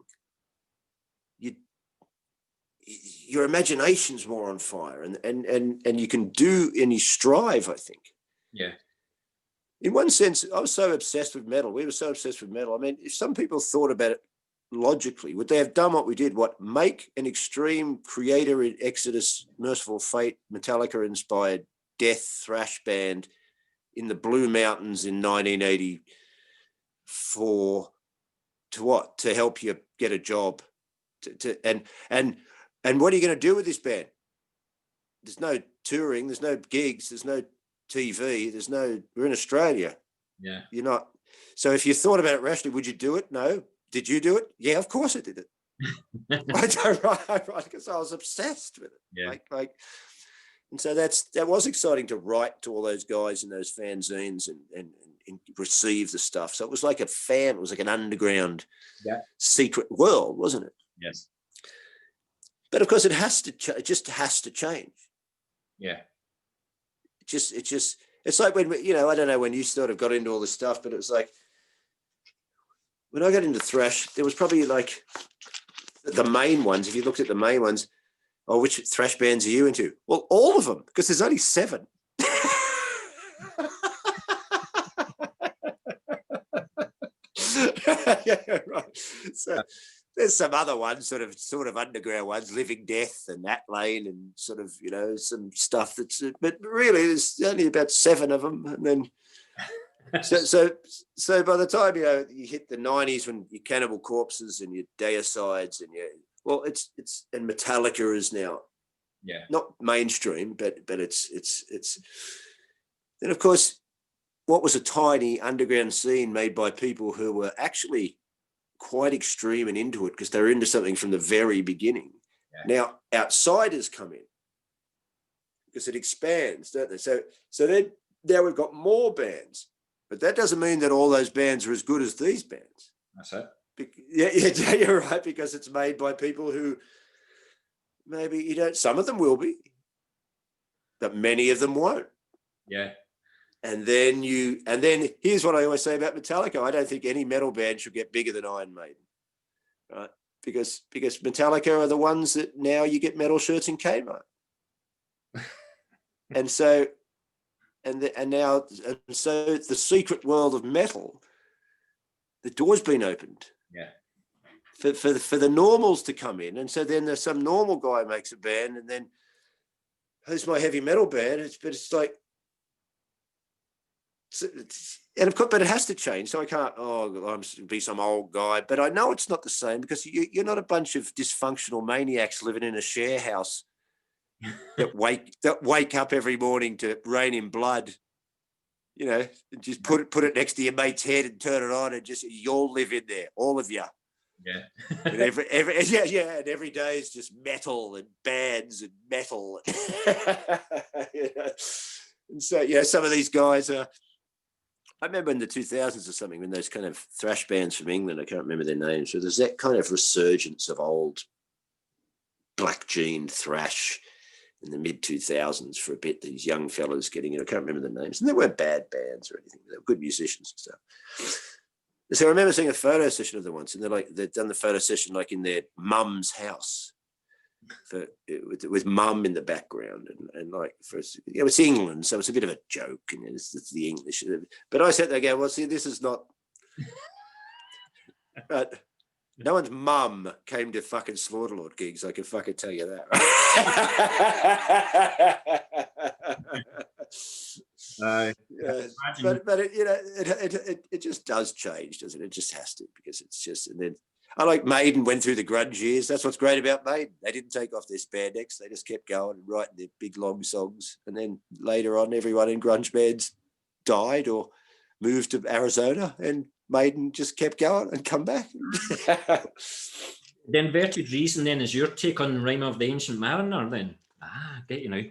your imagination's more on fire, and you can do any strive, I think. Yeah. In one sense, I was so obsessed with metal. We were so obsessed with metal. I mean, if some people thought about it logically, would they have done what we did? Make an extreme Creator in Exodus, Merciful Fate, Metallica-inspired death thrash band in the Blue Mountains in 1984 to what? To help you get a job. And what are you going to do with this band? There's no touring, there's no gigs, there's no TV, we're in Australia. Yeah. You're not. So if you thought about it rationally, would you do it? No. Did you do it? Yeah, of course I did it. Right, because I was obsessed with it. Yeah. And so that was exciting to write to all those guys in those fanzines and receive the stuff. So it was like it was like an underground secret world, wasn't it? Yes. But of course, it just has to change. Yeah. It's like when, I don't know when you sort of got into all this stuff, but it was like when I got into thrash, there was probably like the main ones, if you looked at the main ones, oh, which thrash bands are you into? Well, all of them, because there's only 7. Yeah, right. So there's some other ones, sort of underground ones, Living Death and That Lane, and sort of, you know, some stuff that's, but really there's only about 7 of them. And then so by the time, you know, you hit the 90s, when your Cannibal Corpses and your Deicides and it's and Metallica is now not mainstream, but it's then, of course, what was a tiny underground scene made by people who were actually quite extreme and into it because they were into something from the very beginning. Now outsiders come in because it expands, don't they? So then now we've got more bands, but that doesn't mean that all those bands are as good as these bands. That's it. Yeah, you're right, because it's made by people who maybe, you know, some of them will be, but many of them won't. Yeah. And then here's what I always say about Metallica. I don't think any metal band should get bigger than Iron Maiden, right? Because Metallica are the ones that now you get metal shirts in Kmart. And so the secret world of metal, the door's been opened. Yeah. For the normals to come in. And so then there's some normal guy makes a band, and then who's my heavy metal band? It's like, and of course, but it has to change. So I can't, I'm be some old guy, but I know it's not the same, because you're not a bunch of dysfunctional maniacs living in a share house that wake up every morning to Rain in Blood, you know, and just put it next to your mate's head and turn it on, and just, you all live in there, all of you. Yeah. And every day is just metal and bands and metal. You know? And so, yeah, some of these guys are, I remember in the 2000s or something, when those kind of thrash bands from England, I can't remember their names, so there's that kind of resurgence of old black jean thrash in the mid 2000s for a bit, these young fellas getting in. I can't remember the names, and they weren't bad bands or anything. They were good musicians and stuff. So I remember seeing a photo session of them once, and they'd done the photo session like in their mum's house, with mum in the background, and like, it's England, so it's a bit of a joke, and it's the English. But I sat there going, well, see, this is not. But no one's mum came to fucking Slaughterlord gigs. I can fucking tell you that. Right? But it, you know, it just does change, doesn't it? It just has to, because it's just. And then I like Maiden went through the grunge years. That's what's great about Maiden. They didn't take off their spandex. They just kept going and writing their big long songs. And then later on, everyone in grunge bands died or moved to Arizona, and Maiden just kept going and come back. The Inverted Reason then is your take on Rime of the Ancient Mariner then? Get you now.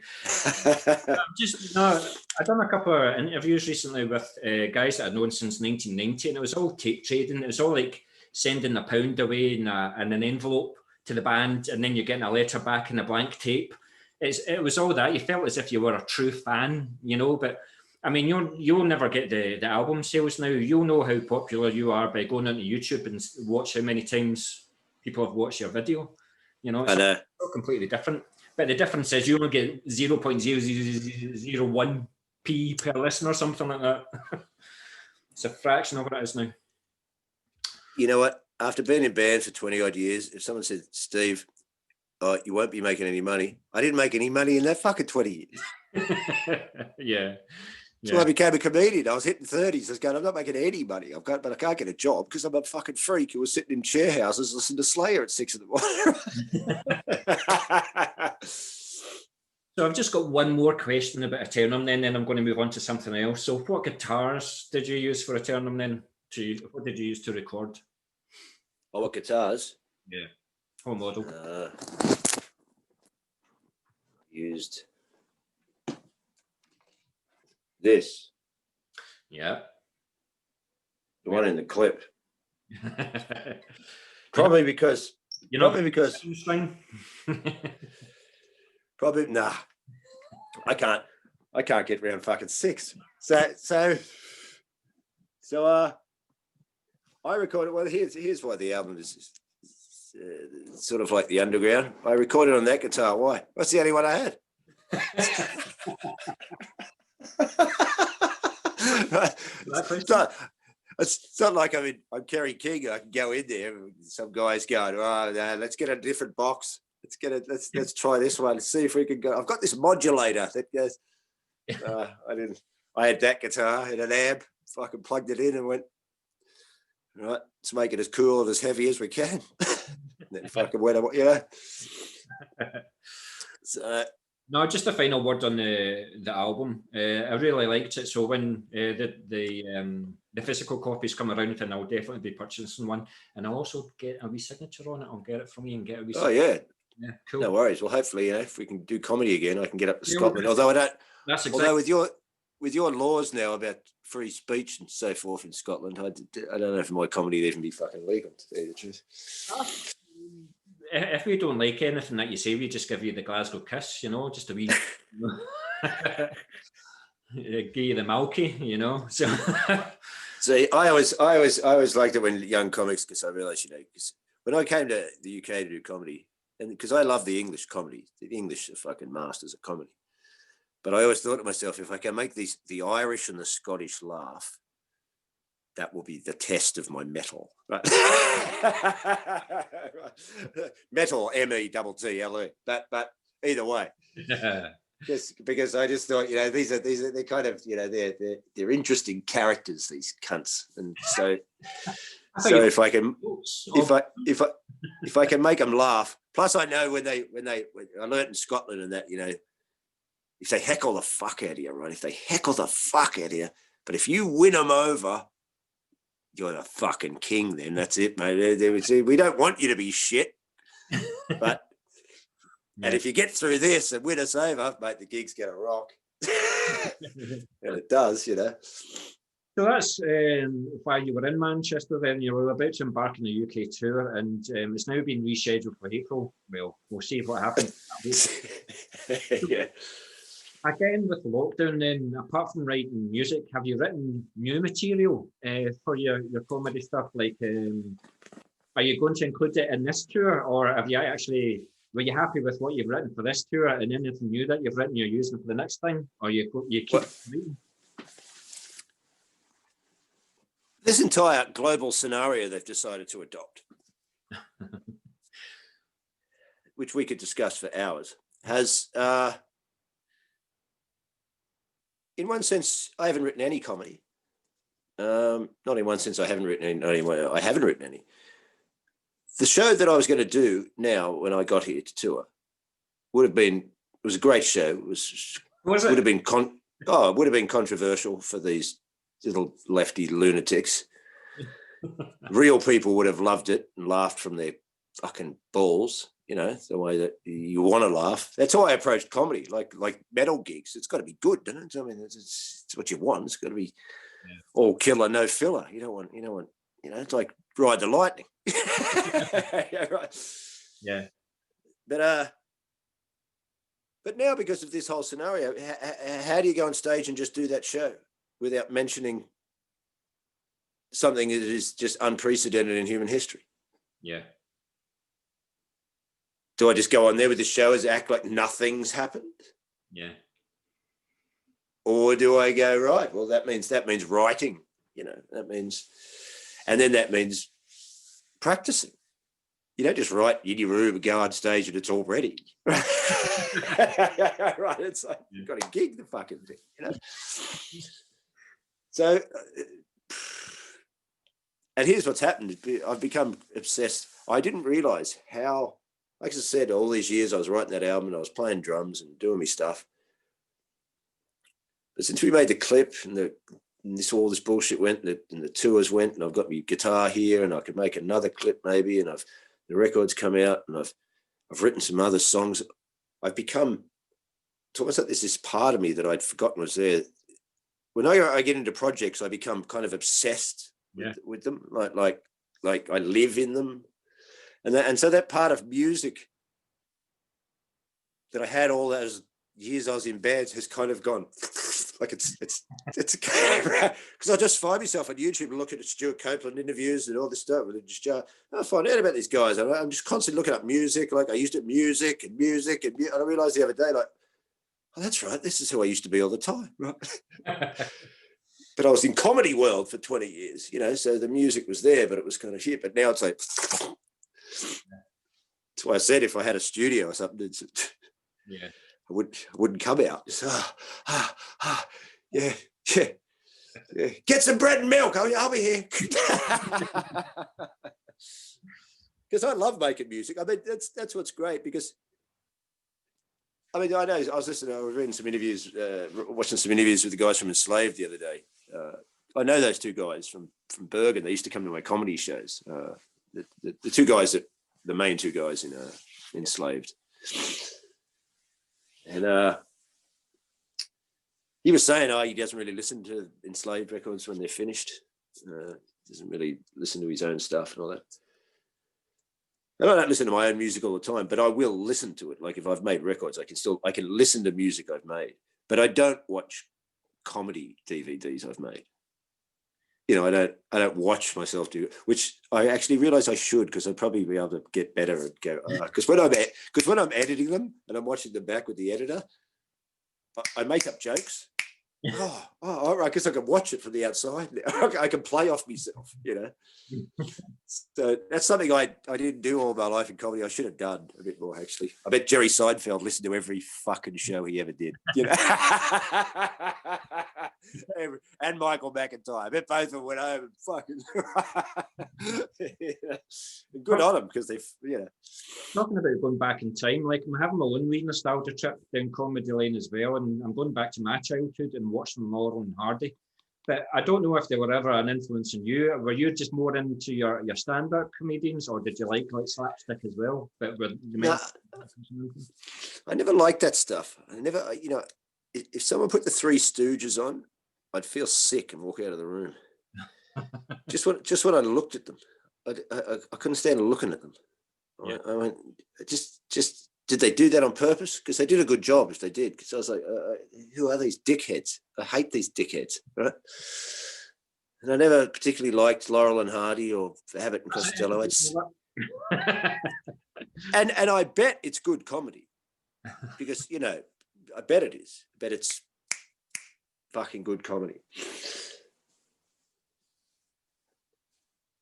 I've done a couple of interviews recently with guys that I've known since 1990, and it was all tape trading. It was all like sending £1 away in an envelope to the band, and then you're getting a letter back in a blank tape. It was all that. You felt as if you were a true fan, you know. But I mean, you'll never get the album sales now. You'll know how popular you are by going onto YouTube and watch how many times people have watched your video. You know, it's completely different. But the difference is you only get 0.0001p per listen or something like that. It's a fraction of what it is now. You know what? After being in bands for 20 odd years, if someone said, Steve, you won't be making any money, I didn't make any money in that fucking 20 years. Yeah. So I became a comedian. I was hitting 30s. I was going, I'm not making any money. But I can't get a job because I'm a fucking freak who was sitting in chair houses listening to Slayer at 6 a.m. So I've just got one more question about Etrernum then I'm going to move on to something else. So what guitars did you use for Etrernum then? What did you use to record? Oh, what guitars? Yeah. What model? Used this. Yeah. The one in the clip. Probably because nah. I can't get around fucking 6. So I recorded. Well, here's why the album is sort of like the underground. I recorded on that guitar. Why? That's the only one I had. It's not like I'm Kerry King. I can go in there. Some guys going, oh, no, let's get a different box. Let's try this one. Let's see if we can go. I've got this modulator that goes. I had that guitar and an amp. Fucking plugged it in and went, right, let's make it as cool and as heavy as we can. And then fucking went, So, no, just a final word on the album. I really liked it. So when the physical copies come around, then I'll definitely be purchasing one, and I'll also get a wee signature on it. I'll get it from you and get a wee. Oh yeah, cool. No worries. Well, hopefully, if we can do comedy again, I can get up to Scotland. Although I don't. That's exactly. Although with your laws now about free speech and so forth in Scotland, I don't know if my comedy would even be fucking legal, to tell you the truth. If we don't like anything that you say, we just give you the Glasgow kiss, just a wee, give you the milky, So, see, I always liked it when young comics, because I realised, because when I came to the UK to do comedy, and because I love the English comedy, the English are fucking masters of comedy. But I always thought to myself, if I can make the Irish and the Scottish laugh, that will be the test of my metal. Right? Metal, METTLE. But either way, because I just thought, they're kind of, they're interesting characters, these cunts, and so if I can make them laugh. Plus, I know when I learned in Scotland and that, if they heckle the fuck out of you, right? If they heckle the fuck out of you, but if you win them over, you're the fucking king. Then that's it, mate. We don't want you to be shit, but and if you get through this and win us over, mate, the gig's gonna rock, and it does, So that's while you were in Manchester. Then you were about to embark on the UK tour, and it's now been rescheduled for April. Well, we'll see what happens. Yeah. Again, with lockdown, then, apart from writing music, have you written new material for your comedy stuff? Like, are you going to include it in this tour, or were you happy with what you've written for this tour, and anything new that you've written you're using for the next thing, or you keep reading? This entire global scenario they've decided to adopt, which we could discuss for hours, has... in one sense, I haven't written any comedy. Not in one sense, I haven't written any. I haven't written any. The show that I was going to do now, when I got here to tour, it was a great show. It would have been controversial for these little lefty lunatics. Real people would have loved it and laughed from their fucking balls. The way that you want to laugh. That's how I approached comedy, like metal gigs. It's got to be good, doesn't it? I mean, it's what you want. It's got to be all killer, no filler. You don't want. It's like Ride the Lightning. Yeah, right. Yeah. But now, because of this whole scenario, how do you go on stage and just do that show without mentioning something that is just unprecedented in human history? Yeah. Do I just go on there with the show as act like nothing's happened? Yeah. Or do I go, right, well, that means writing, that means practicing. You don't just write in your room, go on stage and it's all ready. Right. It's like, you've got to gig the fucking thing, So, and here's what's happened. I've become obsessed. I didn't realize how, like I said, all these years I was writing that album and I was playing drums and doing my stuff. But since we made the clip and all this bullshit went and the tours went and I've got my guitar here and I could make another clip maybe and the records come out and I've written some other songs. I've become, it's almost like there's this part of me that I'd forgotten was there. When I get into projects, I become kind of obsessed with them, like I live in them. And so that part of music that I had all those years I was in bands has kind of gone Like it's because I just find myself on YouTube and looking at Stuart Copeland interviews and all this stuff, and just I find out about these guys. I'm just constantly looking up music. Like I used to music, and I realized the other day, like, oh, that's right, this is who I used to be all the time, right? But I was in comedy world for 20 years, you know, so the music was there, but it was kind of shit. But now it's like, that's why I said if I had a studio or something, yeah, I wouldn't come out. Just, yeah. Get some bread and milk. I'll be here. Because I love making music. I mean, that's what's great. Because I mean, I know I was reading some interviews, watching some interviews with the guys from Enslaved the other day. I know those two guys from Bergen. They used to come to my comedy shows. The two guys the main two guys in Enslaved. And he was saying, he doesn't really listen to Enslaved records when they're finished. Doesn't really listen to his own stuff and all that. And I don't listen to my own music all the time, but I will listen to it. Like if I've made records, I can listen to music I've made, but I don't watch comedy DVDs I've made. You know, I don't watch myself do it, which I actually realize I should, because I'd probably be able to get better and go. Because when I'm editing them and I'm watching them back with the editor, I make up jokes. All right, because I can watch it from the outside. I can play off myself, you know. So that's something I didn't do all my life in comedy. I should have done a bit more, actually. I bet Jerry Seinfeld listened to every fucking show he ever did, you know. And Michael McIntyre. I bet both of them went home and fucking good on them, because they've, you know. Talking about going back in time, like I'm having my own wee nostalgia trip down comedy lane as well, and I'm going back to my childhood and watching Laurel and Hardy. But I don't know if they were ever an influence on you. Were you just more into your stand-up comedians, or did you like slapstick as well? But I never liked that stuff. I never, you know, if someone put the Three Stooges on, I'd feel sick and walk out of the room. just when I looked at them, I couldn't stand looking at them. Yeah. I went, just did they do that on purpose? Because they did a good job if they did. Because I was like, who are these dickheads? I hate these dickheads, right? And I never particularly liked Laurel and Hardy or Abbott and Costello. And I bet it's good comedy, because, you know, I bet it is. I bet it's fucking good comedy.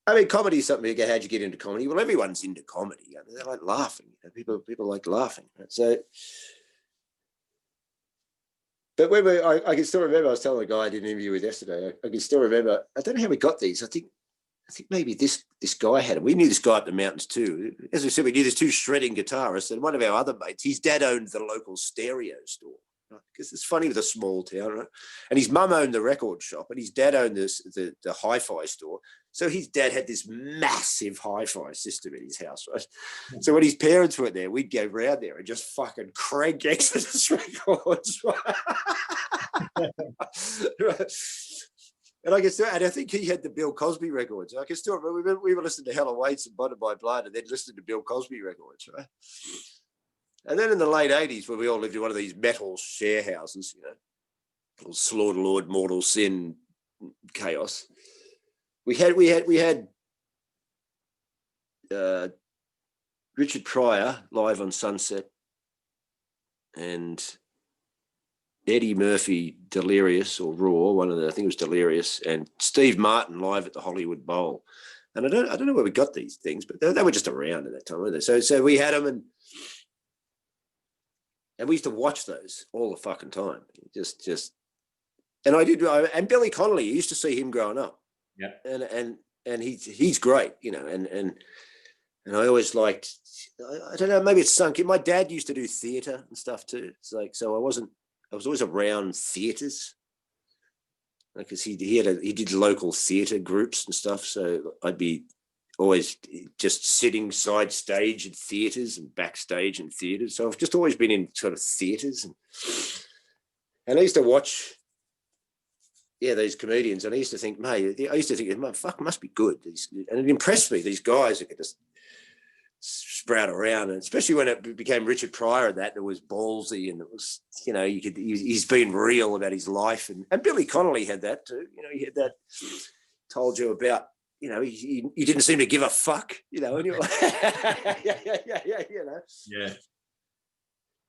I mean, comedy is something. How'd you get into comedy? Well, everyone's into comedy. They like laughing. People like laughing. Right? So, but when I can still remember, I was telling a guy I did an interview with yesterday. I can still remember. I don't know how we got these. I think maybe this guy had them. We knew this guy up the mountains too. As we said, we knew there's two shredding guitarists, and one of our other mates, his dad owned the local stereo store. Because it's funny with a small town, right? And his mum owned the record shop, and his dad owned the hi-fi store. So his dad had this massive hi-fi system in his house, right? So when his parents were there, we'd go round there and just fucking crank Exodus records, right? And I think he had the Bill Cosby records. I can still remember we were listening to Hell Awaits and Bonded by Blood, and then listening to Bill Cosby records, right? And then in the late 80s, when we all lived in one of these metal share houses, you know, Slaughter Lord, Mortal Sin, chaos. We had Richard Pryor live on Sunset, and Eddie Murphy, Delirious or Raw, I think it was Delirious, and Steve Martin live at the Hollywood Bowl. And I don't know where we got these things, but they were just around at that time, weren't they? So we had them, and we used to watch those all the fucking time. And Billy Connolly, you used to see him growing up. Yeah. And he's great, you know, and I always liked, I don't know, maybe it's sunk in. My dad used to do theatre and stuff too. It's like, so I was always around theatres, because he did local theatre groups and stuff. So I'd be always just sitting side stage in theatres and backstage in theatres. So I've just always been in sort of theatres, and I used to watch, these comedians, and I used to think, fuck, must be good. And it impressed me, these guys who could just sprout around, and especially when it became Richard Pryor and that, it was ballsy, and it was, you know, he's been real about his life, and Billy Connolly had that too. You know, he had that, told you about, you know, he didn't seem to give a fuck, you know, and you're like, yeah, you know. Yeah.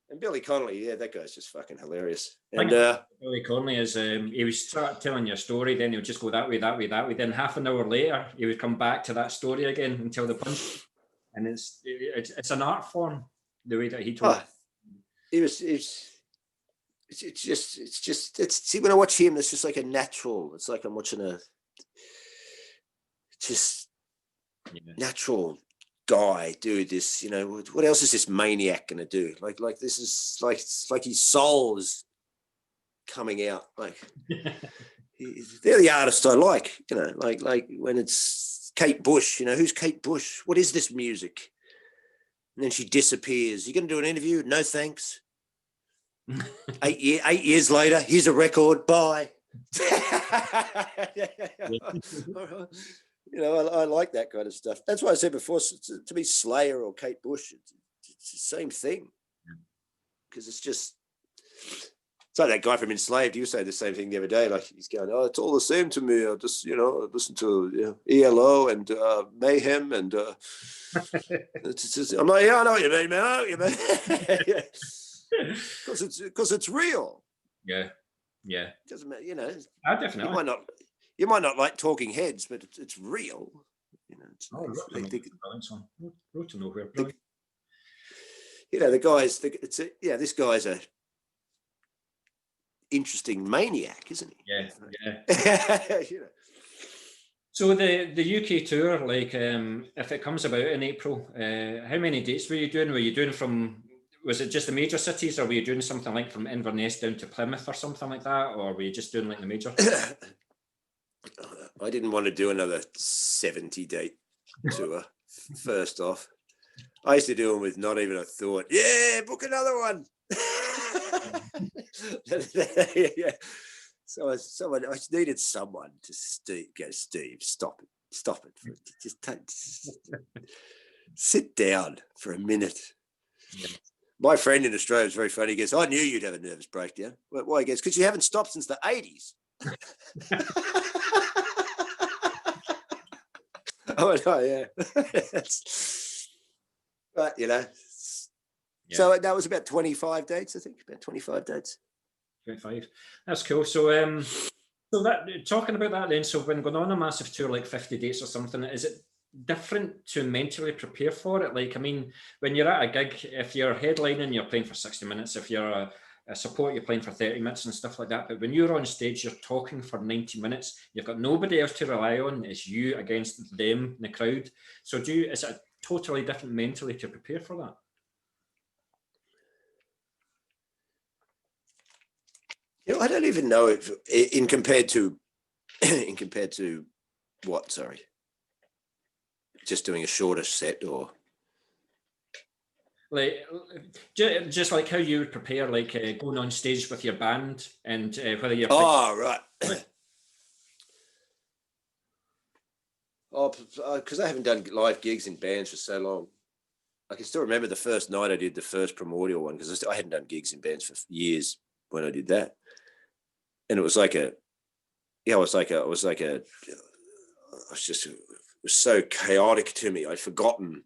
And Billy Connolly, yeah, that guy's just fucking hilarious. And And Billy Connolly is, he would start telling you a story, then he would just go that way, that way, that way. Then half an hour later, he would come back to that story again and tell the punch. And it's an art form, the way that he told. It's just see, when I watch him, it's just like a natural. It's like I'm watching a just natural guy do this. You know, what else is this maniac gonna do? Like this is like, it's like his soul is coming out. Like they're the artists I like. You know, like when it's Kate Bush. You know, who's Kate Bush? What is this music? And then she disappears. You gonna do an interview? No thanks. 8 years later, here's a record. Bye. You know, I like that kind of stuff. That's why I said before, to be Slayer or Kate Bush, it's the same thing. Because it's like that guy from Enslaved. He was saying the same thing the other day. Like, he's going, "Oh, it's all the same to me. I just, you know, listen to ELO and Mayhem and." I'm like, yeah, I know what you mean, man. I know what you mean. Because it's real. Yeah. It doesn't matter, you know. Definitely. You might not like Talking Heads, but it's real. You know, Road to Nowhere. You know, the guys. This guy's a interesting maniac, isn't he? Yeah. You know. So the UK tour, like, if it comes about in April, how many dates were you doing? Were you doing from? Was it just the major cities, or were you doing something like from Inverness down to Plymouth or something like that, or were you just doing like the major? I didn't want to do another 70-date tour. First off, I used to do them with not even a thought. Yeah, book another one. Yeah. So I needed someone to go, Steve, stop it. Just sit down for a minute. Yeah. My friend in Australia is very funny. He goes, "I knew you'd have a nervous breakdown." Why? He goes, "Because you haven't stopped since the 80s. I went, "Oh, yeah." But, you know, so that was about 25 dates, I think, about 25 dates. 25. That's cool. So that, talking about that then, so when going on a massive tour like 50 dates or something, is it different to mentally prepare for it? Like, I mean, when you're at a gig, if you're headlining, you're playing for 60 minutes. If you're a support, you're playing for 30 minutes and stuff like that. But when you're on stage, you're talking for 90 minutes. You've got nobody else to rely on. It's you against them in the crowd. So is it totally different mentally to prepare for that? You know, I don't even know if in compared to what, sorry, just doing a shorter set, or like just like how you would prepare, like going on stage with your band, and whether you're right. Because I haven't done live gigs in bands for so long. I can still remember the first night I did the first Primordial one, because I hadn't done gigs in bands for years when I did that, and it was so chaotic to me. I'd forgotten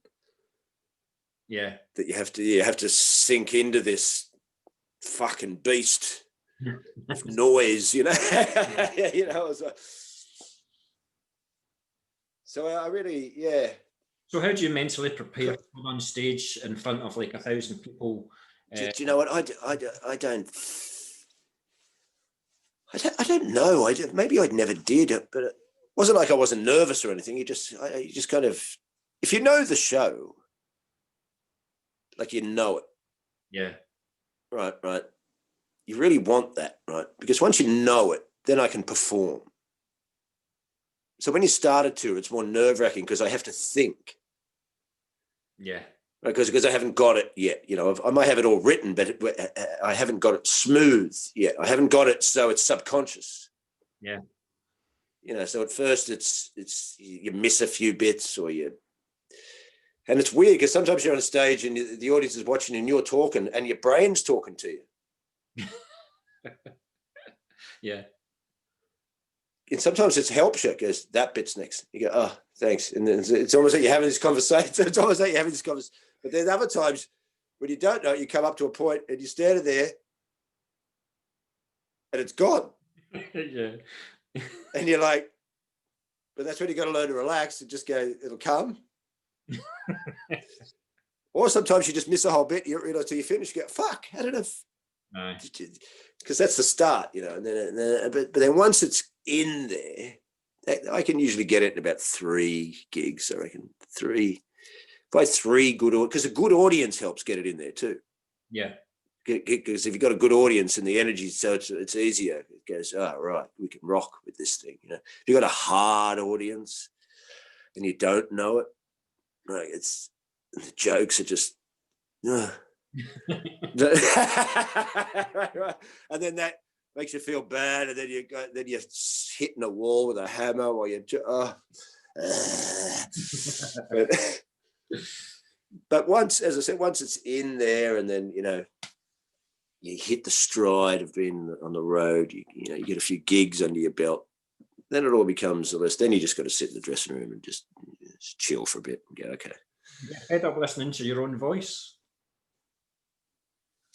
that you have to sink into this fucking beast of noise, you know. You know, it was so I really, So how do you mentally prepare to go on stage in front of like 1,000 people? Do you know what? I don't know. Maybe I never did, but it wasn't like I wasn't nervous or anything. You just kind of, if you know the show, like, you know it. Yeah. Right. You really want that, right? Because once you know it, then I can perform. So when you start a tour, it's more nerve-wracking because I have to think. Yeah. Because I haven't got it yet. You know, I might have it all written, but I haven't got it smooth yet. I haven't got it so it's subconscious. Yeah. You know, so at first it's you miss a few bits, or you And it's weird because sometimes you're on stage and the audience is watching and you're talking and your brain's talking to you. Yeah. And sometimes it helps you because that bit's next. You go, oh, thanks. And then it's almost like you're having this conversation. It's almost like you're having this conversation. But then other times when you don't know, you come up to a point and you're standing there and it's gone. Yeah. And you're like, but that's when you got to learn to relax and just go, it'll come. Or sometimes you just miss a whole bit. You don't realize till you finish, you go, fuck, how did I? Because that's the start, you know. And then, but then once it's in there, I can usually get it in about 3 gigs. I reckon 3, by 3 good, because a good audience helps get it in there too. Yeah. Because if you've got a good audience and the energy, so it's easier. It goes, oh, right, we can rock with this thing. You know, if you've got a hard audience and you don't know it, like the jokes are just, and then that makes you feel bad, and then you're hitting a wall with a hammer while you're, but once, as I said, once it's in there, and then, you know, you hit the stride of being on the road, you get a few gigs under your belt, then it all becomes a list. Then you just got to sit in the dressing room and just chill for a bit and go, okay. You get fed up listening to your own voice.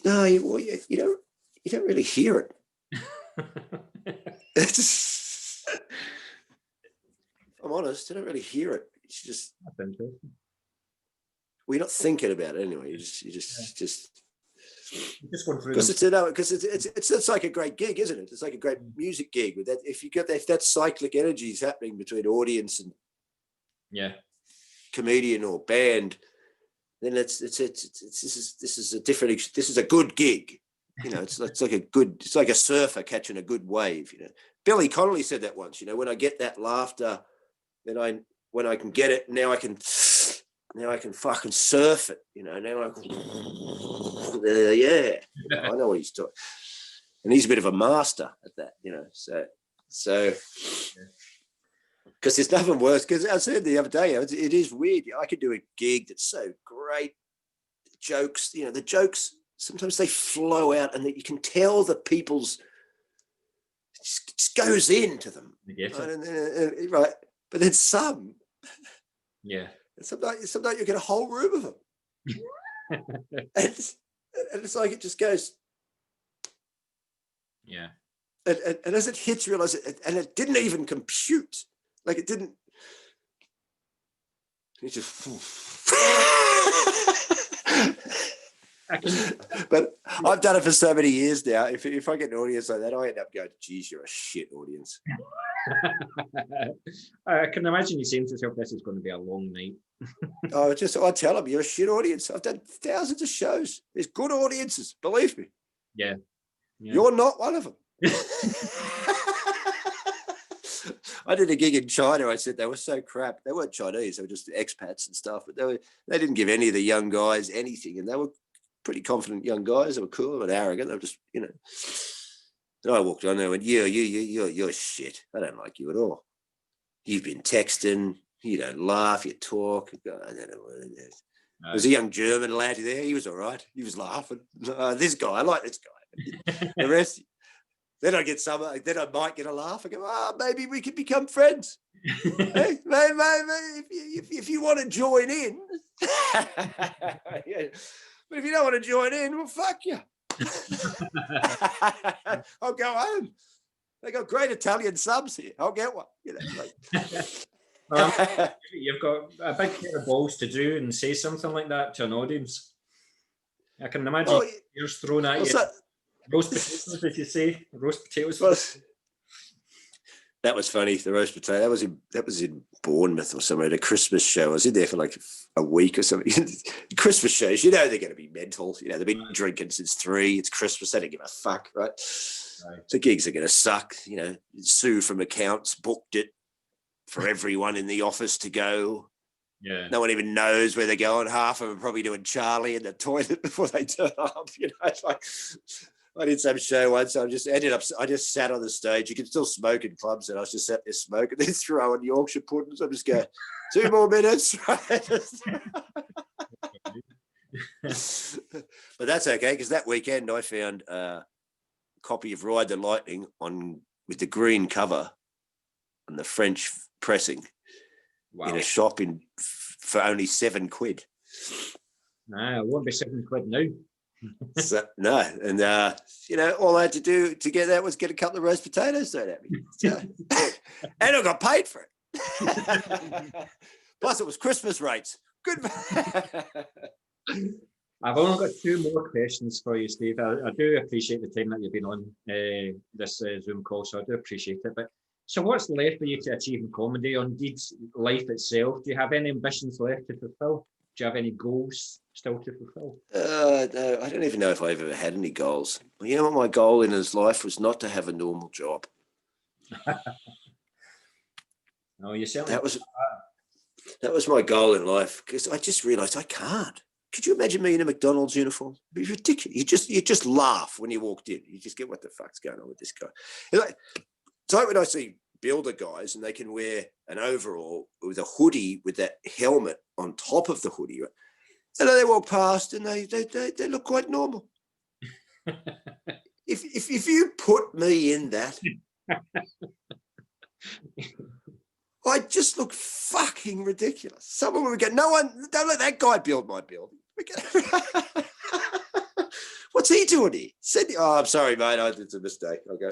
No, you don't really hear it. I'm honest, I don't really hear it. It's just, we're not thinking about it anyway. You just going through, because it's like a great gig, isn't it? It's like a great music gig with that. If you get that cyclic energy is happening between audience and comedian or band, then this is a good gig. You know, it's like a surfer catching a good wave. You know, Billy Connolly said that once. You know, when I get that laughter, then when I can get it, now I can fucking surf it. You know, now I I know what he's talking. And he's a bit of a master at that. You know, so. Because there's nothing worse. Because I said the other day, it is weird. I could do a gig that's so great. The jokes, you know, the jokes, sometimes they flow out and that you can tell the people's, it just goes into them. Right. But then some. Yeah. Sometimes you get a whole room of them. and it's like it just goes. Yeah. And as it hits, realize it, and it didn't even compute. Like it didn't. It just. But I've done it for so many years now. If I get an audience like that, I end up going, geez, you're a shit audience. I can imagine you saying to yourself, this is going to be a long night. I tell them, you're a shit audience. I've done thousands of shows. There's good audiences, believe me. Yeah. You're not one of them. I did a gig in China. I said they were so crap. They weren't Chinese. They were just expats and stuff. But they didn't give any of the young guys anything. And they were pretty confident young guys. They were cool and arrogant. They were just, you know. And I walked on there and went, you're shit. I don't like you at all. You've been texting. You don't laugh. You talk. I don't know what it is. No. There was a young German lad there. He was all right. He was laughing. This guy, I like this guy. The rest, then I get then I might get a laugh. I go, maybe we could become friends. Hey, maybe if you want to join in. Yeah. But if you don't want to join in, well, fuck you. I'll go home. They got great Italian subs here. I'll get one. You know, like. You've got a big pair of balls to do and say something like that to an audience. I can imagine yours thrown at you. Roast potatoes, did you say? Roast potatoes. That was funny. The roast potato. That was in Bournemouth or somewhere at a Christmas show. I was in there for like a week or something. Christmas shows, you know, they're going to be mental. You know, they've been drinking since 3. It's Christmas. They don't give a fuck, right? So gigs are going to suck. You know, Sue from accounts booked it for everyone in the office to go. Yeah. No one even knows where they're going. Half of them are probably doing Charlie in the toilet before they turn up. You know, it's like. I did some show once. I just sat on the stage. You can still smoke in clubs, and I was just sat there smoking. Then throwing Yorkshire puddings. I'm just going, 2 more minutes. But that's okay, because that weekend I found a copy of Ride the Lightning with the green cover and the French pressing in a shop for only £7. Nah, it won't be £7 now. So, no, and all I had to do to get that was get a couple of roast potatoes thrown at me, and I got paid for it. Plus, it was Christmas rates. Good. I've only got 2 more questions for you, Steve. I do appreciate the time that you've been on this Zoom call, so I do appreciate it. But so, what's left for you to achieve in comedy? On indeed life itself, do you have any ambitions left to fulfil? Do you have any goals still to fulfill? No, I don't even know if I've ever had any goals. You know what my goal in his life was? Not to have a normal job. No, you certainly. That was my goal in life, because I just realised I can't. Could you imagine me in a McDonald's uniform? It'd be ridiculous. You just laugh when you walked in. You just get, what the fuck's going on with this guy? It's like when I see builder guys and they can wear an overall with a hoodie with that helmet on top of the hoodie. Right? And they walk past and they look quite normal. If you put me in that, I just look fucking ridiculous. Someone would go, don't let that guy build my building. What's he doing here? Oh, I'm sorry, mate. It's a mistake. I'll go.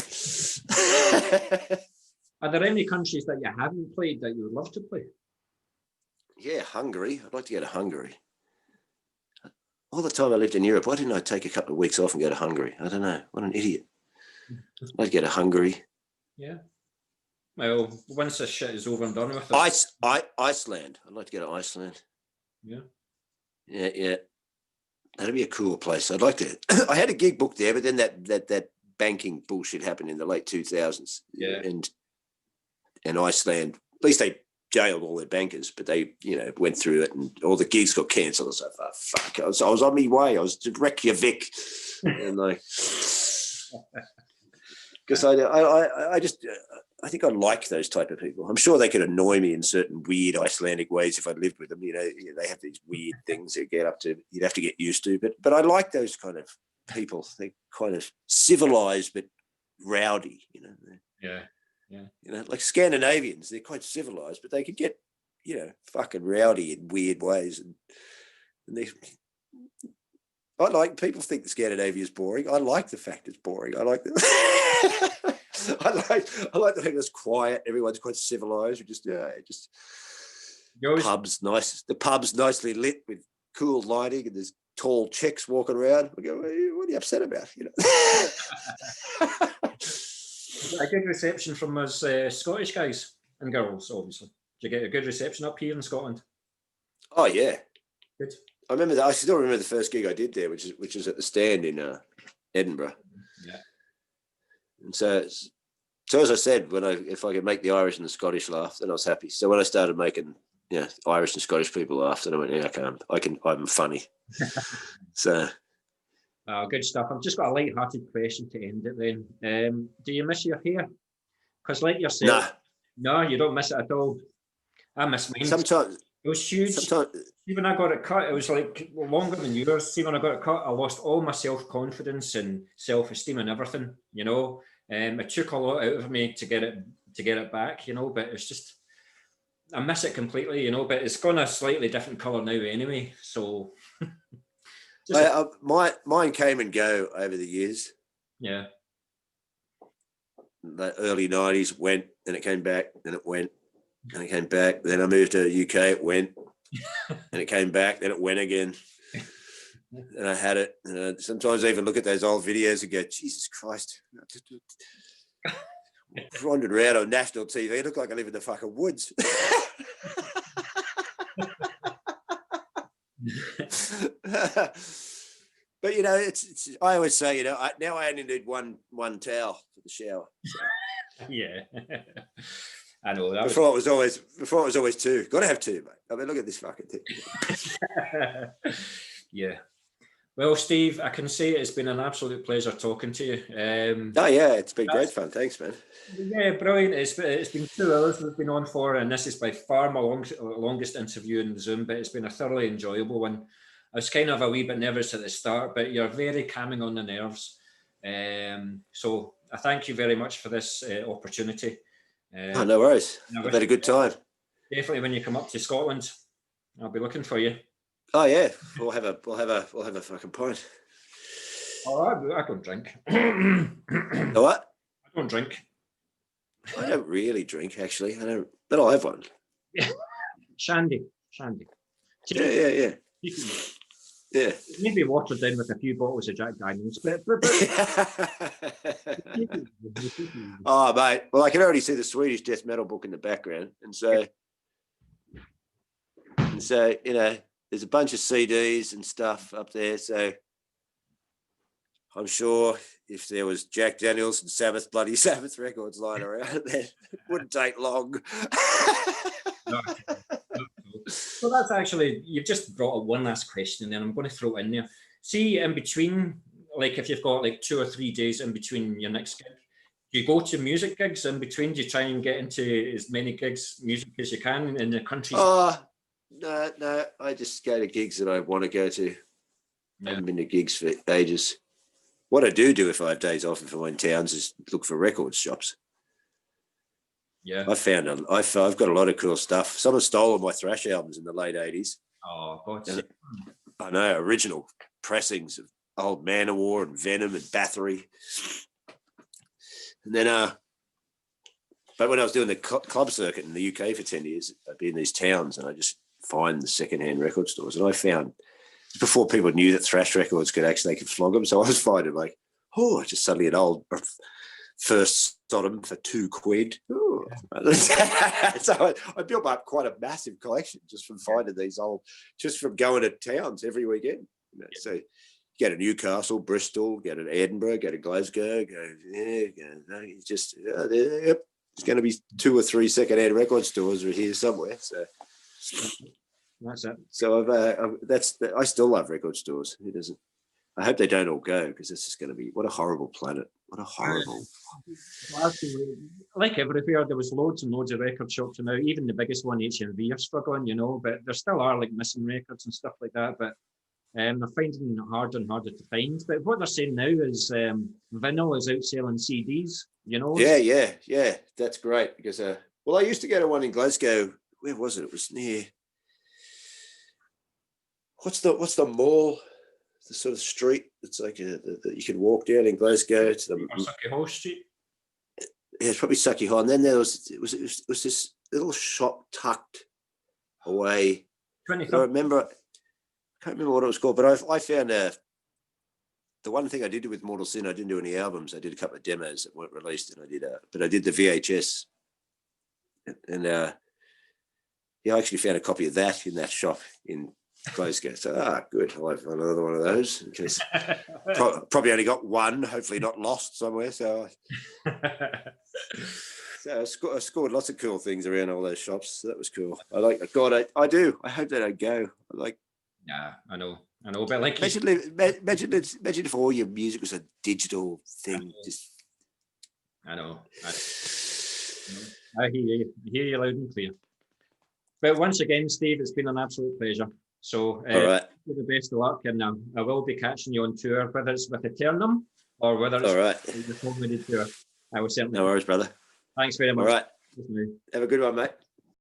Are there any countries that you haven't played that you would love to play? Yeah, Hungary. I'd like to go to Hungary. All the time I lived in Europe, why didn't I take a couple of weeks off and go to Hungary? I don't know. What an idiot. I'd like to go to Hungary. Yeah. Well, once this shit is over and done with. Iceland. I'd like to go to Iceland. Yeah. Yeah. That'd be a cool place. I'd like to. I had a gig booked there, but then that banking bullshit happened in the late 2000s. Yeah. And Iceland, at least they jailed all their bankers, but they, went through it and all the gigs got cancelled. I was like, oh, fuck. I was on my way. I was to Reykjavik. And because I think I like those type of people. I'm sure they could annoy me in certain weird Icelandic ways if I lived with them. They have these weird things they get up to. You'd have to get used to. But I like those kind of people. They're kind of civilized but rowdy. Yeah. Like Scandinavians. They're quite civilized, but they could get fucking rowdy in weird ways. And I like, people think that Scandinavia is boring. I like the fact it's boring. I like that. I like the fact it's quiet. Everyone's quite civilized. Pubs nice. The pub's nicely lit with cool lighting, and there's tall chicks walking around. I go, what are you upset about? A good reception from us Scottish guys and girls, obviously. Did you get a good reception up here in Scotland? Oh yeah, good. I remember that. I still remember the first gig I did there, which is at the Stand in Edinburgh. Yeah. And so as I said, if I could make the Irish and the Scottish laugh, then I was happy. So when I started making Irish and Scottish people laugh, then I went, I'm funny. So. Oh, good stuff. I've just got a light-hearted question to end it then. Do you miss your hair? Because like yourself, no, you don't miss it at all. I miss mine. Sometimes. It was huge. See, when I got it cut, it was like longer than yours. See, when I got it cut, I lost all my self-confidence and self-esteem and everything, It took a lot out of me to get it back, but it's just, I miss it completely, but it's gone a slightly different colour now anyway, so... Mine came and go over the years. Yeah. The early 90s went, then it came back, then it went, then it came back. Then I moved to the UK, it went, and it came back, then it went again. And I had it. And sometimes I even look at those old videos and go, Jesus Christ. Wandered around on national TV. It looked like I live in the fucking woods. But it's I always say, now I only need one towel for the shower. So. Yeah. I know that. Before it was always two. Got to have two, mate. I mean, look at this fucking thing. Yeah. Well, Steve, I can say it's been an absolute pleasure talking to you. Oh yeah, it's been great fun. Thanks, man. Yeah, brilliant. It's been 2 hours we've been on for, and this is by far my longest interview in Zoom, but it's been a thoroughly enjoyable one. I was kind of a wee bit nervous at the start, but you're very calming on the nerves. So I thank you very much for this opportunity. Oh, no worries. I've had a good time. Definitely when you come up to Scotland, I'll be looking for you. Oh yeah, we'll have a fucking pint. Oh, I don't drink. The what? I don't drink. I don't really drink, actually. I don't, but I'll have one. Shandy. Yeah. Yeah. Maybe watered down with a few bottles of Jack Daniels, but Oh, mate. Well, I can already see the Swedish death metal book in the background, and so you know, there's a bunch of CDs and stuff up there. So I'm sure if there was Jack Daniels and Bloody Sabbath records lying around there, it wouldn't take long. So that's actually, you've just brought up one last question, and then I'm going to throw it in there. See, in between, like if you've got like 2 or 3 days in between your next gig, do you go to music gigs in between? Do you try and get into as many gigs, music as you can in the country? No, I just go to gigs that I want to go to. Yeah. I haven't been to gigs for ages. What I do if I have days off if I'm in towns is look for record shops. Yeah, I've got a lot of cool stuff. Someone stole all my thrash albums in the late 80s. Oh, God. I know, original pressings of old Manowar and Venom and Bathory. And then, but when I was doing the club circuit in the UK for 10 years, I'd be in these towns and I just find the secondhand record stores. And I found, before people knew that thrash records they could flog them. So I was finding like, just suddenly an old first Sodom for £2. Ooh. So I built up quite a massive collection just from finding these just from going to towns every weekend. You know, so you go to Newcastle, Bristol, go to Edinburgh, go to Glasgow, there's going to be 2 or 3 secondhand record stores here somewhere. So that's it. So I still love record stores. It doesn't. I hope they don't all go, because this is going to be, what a horrible planet. What a horrible. Like everywhere, there was loads and loads of record shops, and now even the biggest one, HMV, are struggling, you know, but there still are like missing records and stuff like that. But they're finding it harder and harder to find. But what they're saying now is vinyl is outselling CDs, you know? Yeah. That's great, because, well, I used to go to one in Glasgow. Where was it? It was near, what's the mall? The sort of street that's like that you can walk down in Glasgow to the Sucky Hall Street. Yeah, it's probably Sucky Hall. And then there was it was this little shop tucked away. I can't remember what it was called, but I found the one thing I did with Mortal Sin. I didn't do any albums. I did a couple of demos that weren't released, and I did the VHS, and I actually found a copy of that in that shop in Glasgow. So good. I'll have another one of those, because probably only got one, hopefully not lost somewhere. So I scored lots of cool things around all those shops. So that was cool. I do. I hope they don't go. Yeah, I know. But like, imagine if all your music was a digital thing. I know. I hear you loud and clear. But once again, Steve, it's been an absolute pleasure. So all right. the best of luck, and I will be catching you on tour, whether it's with Etrernum or whether it's the homeland tour. I will certainly. No worries, brother. Thanks very much. All right. Have a good one, mate.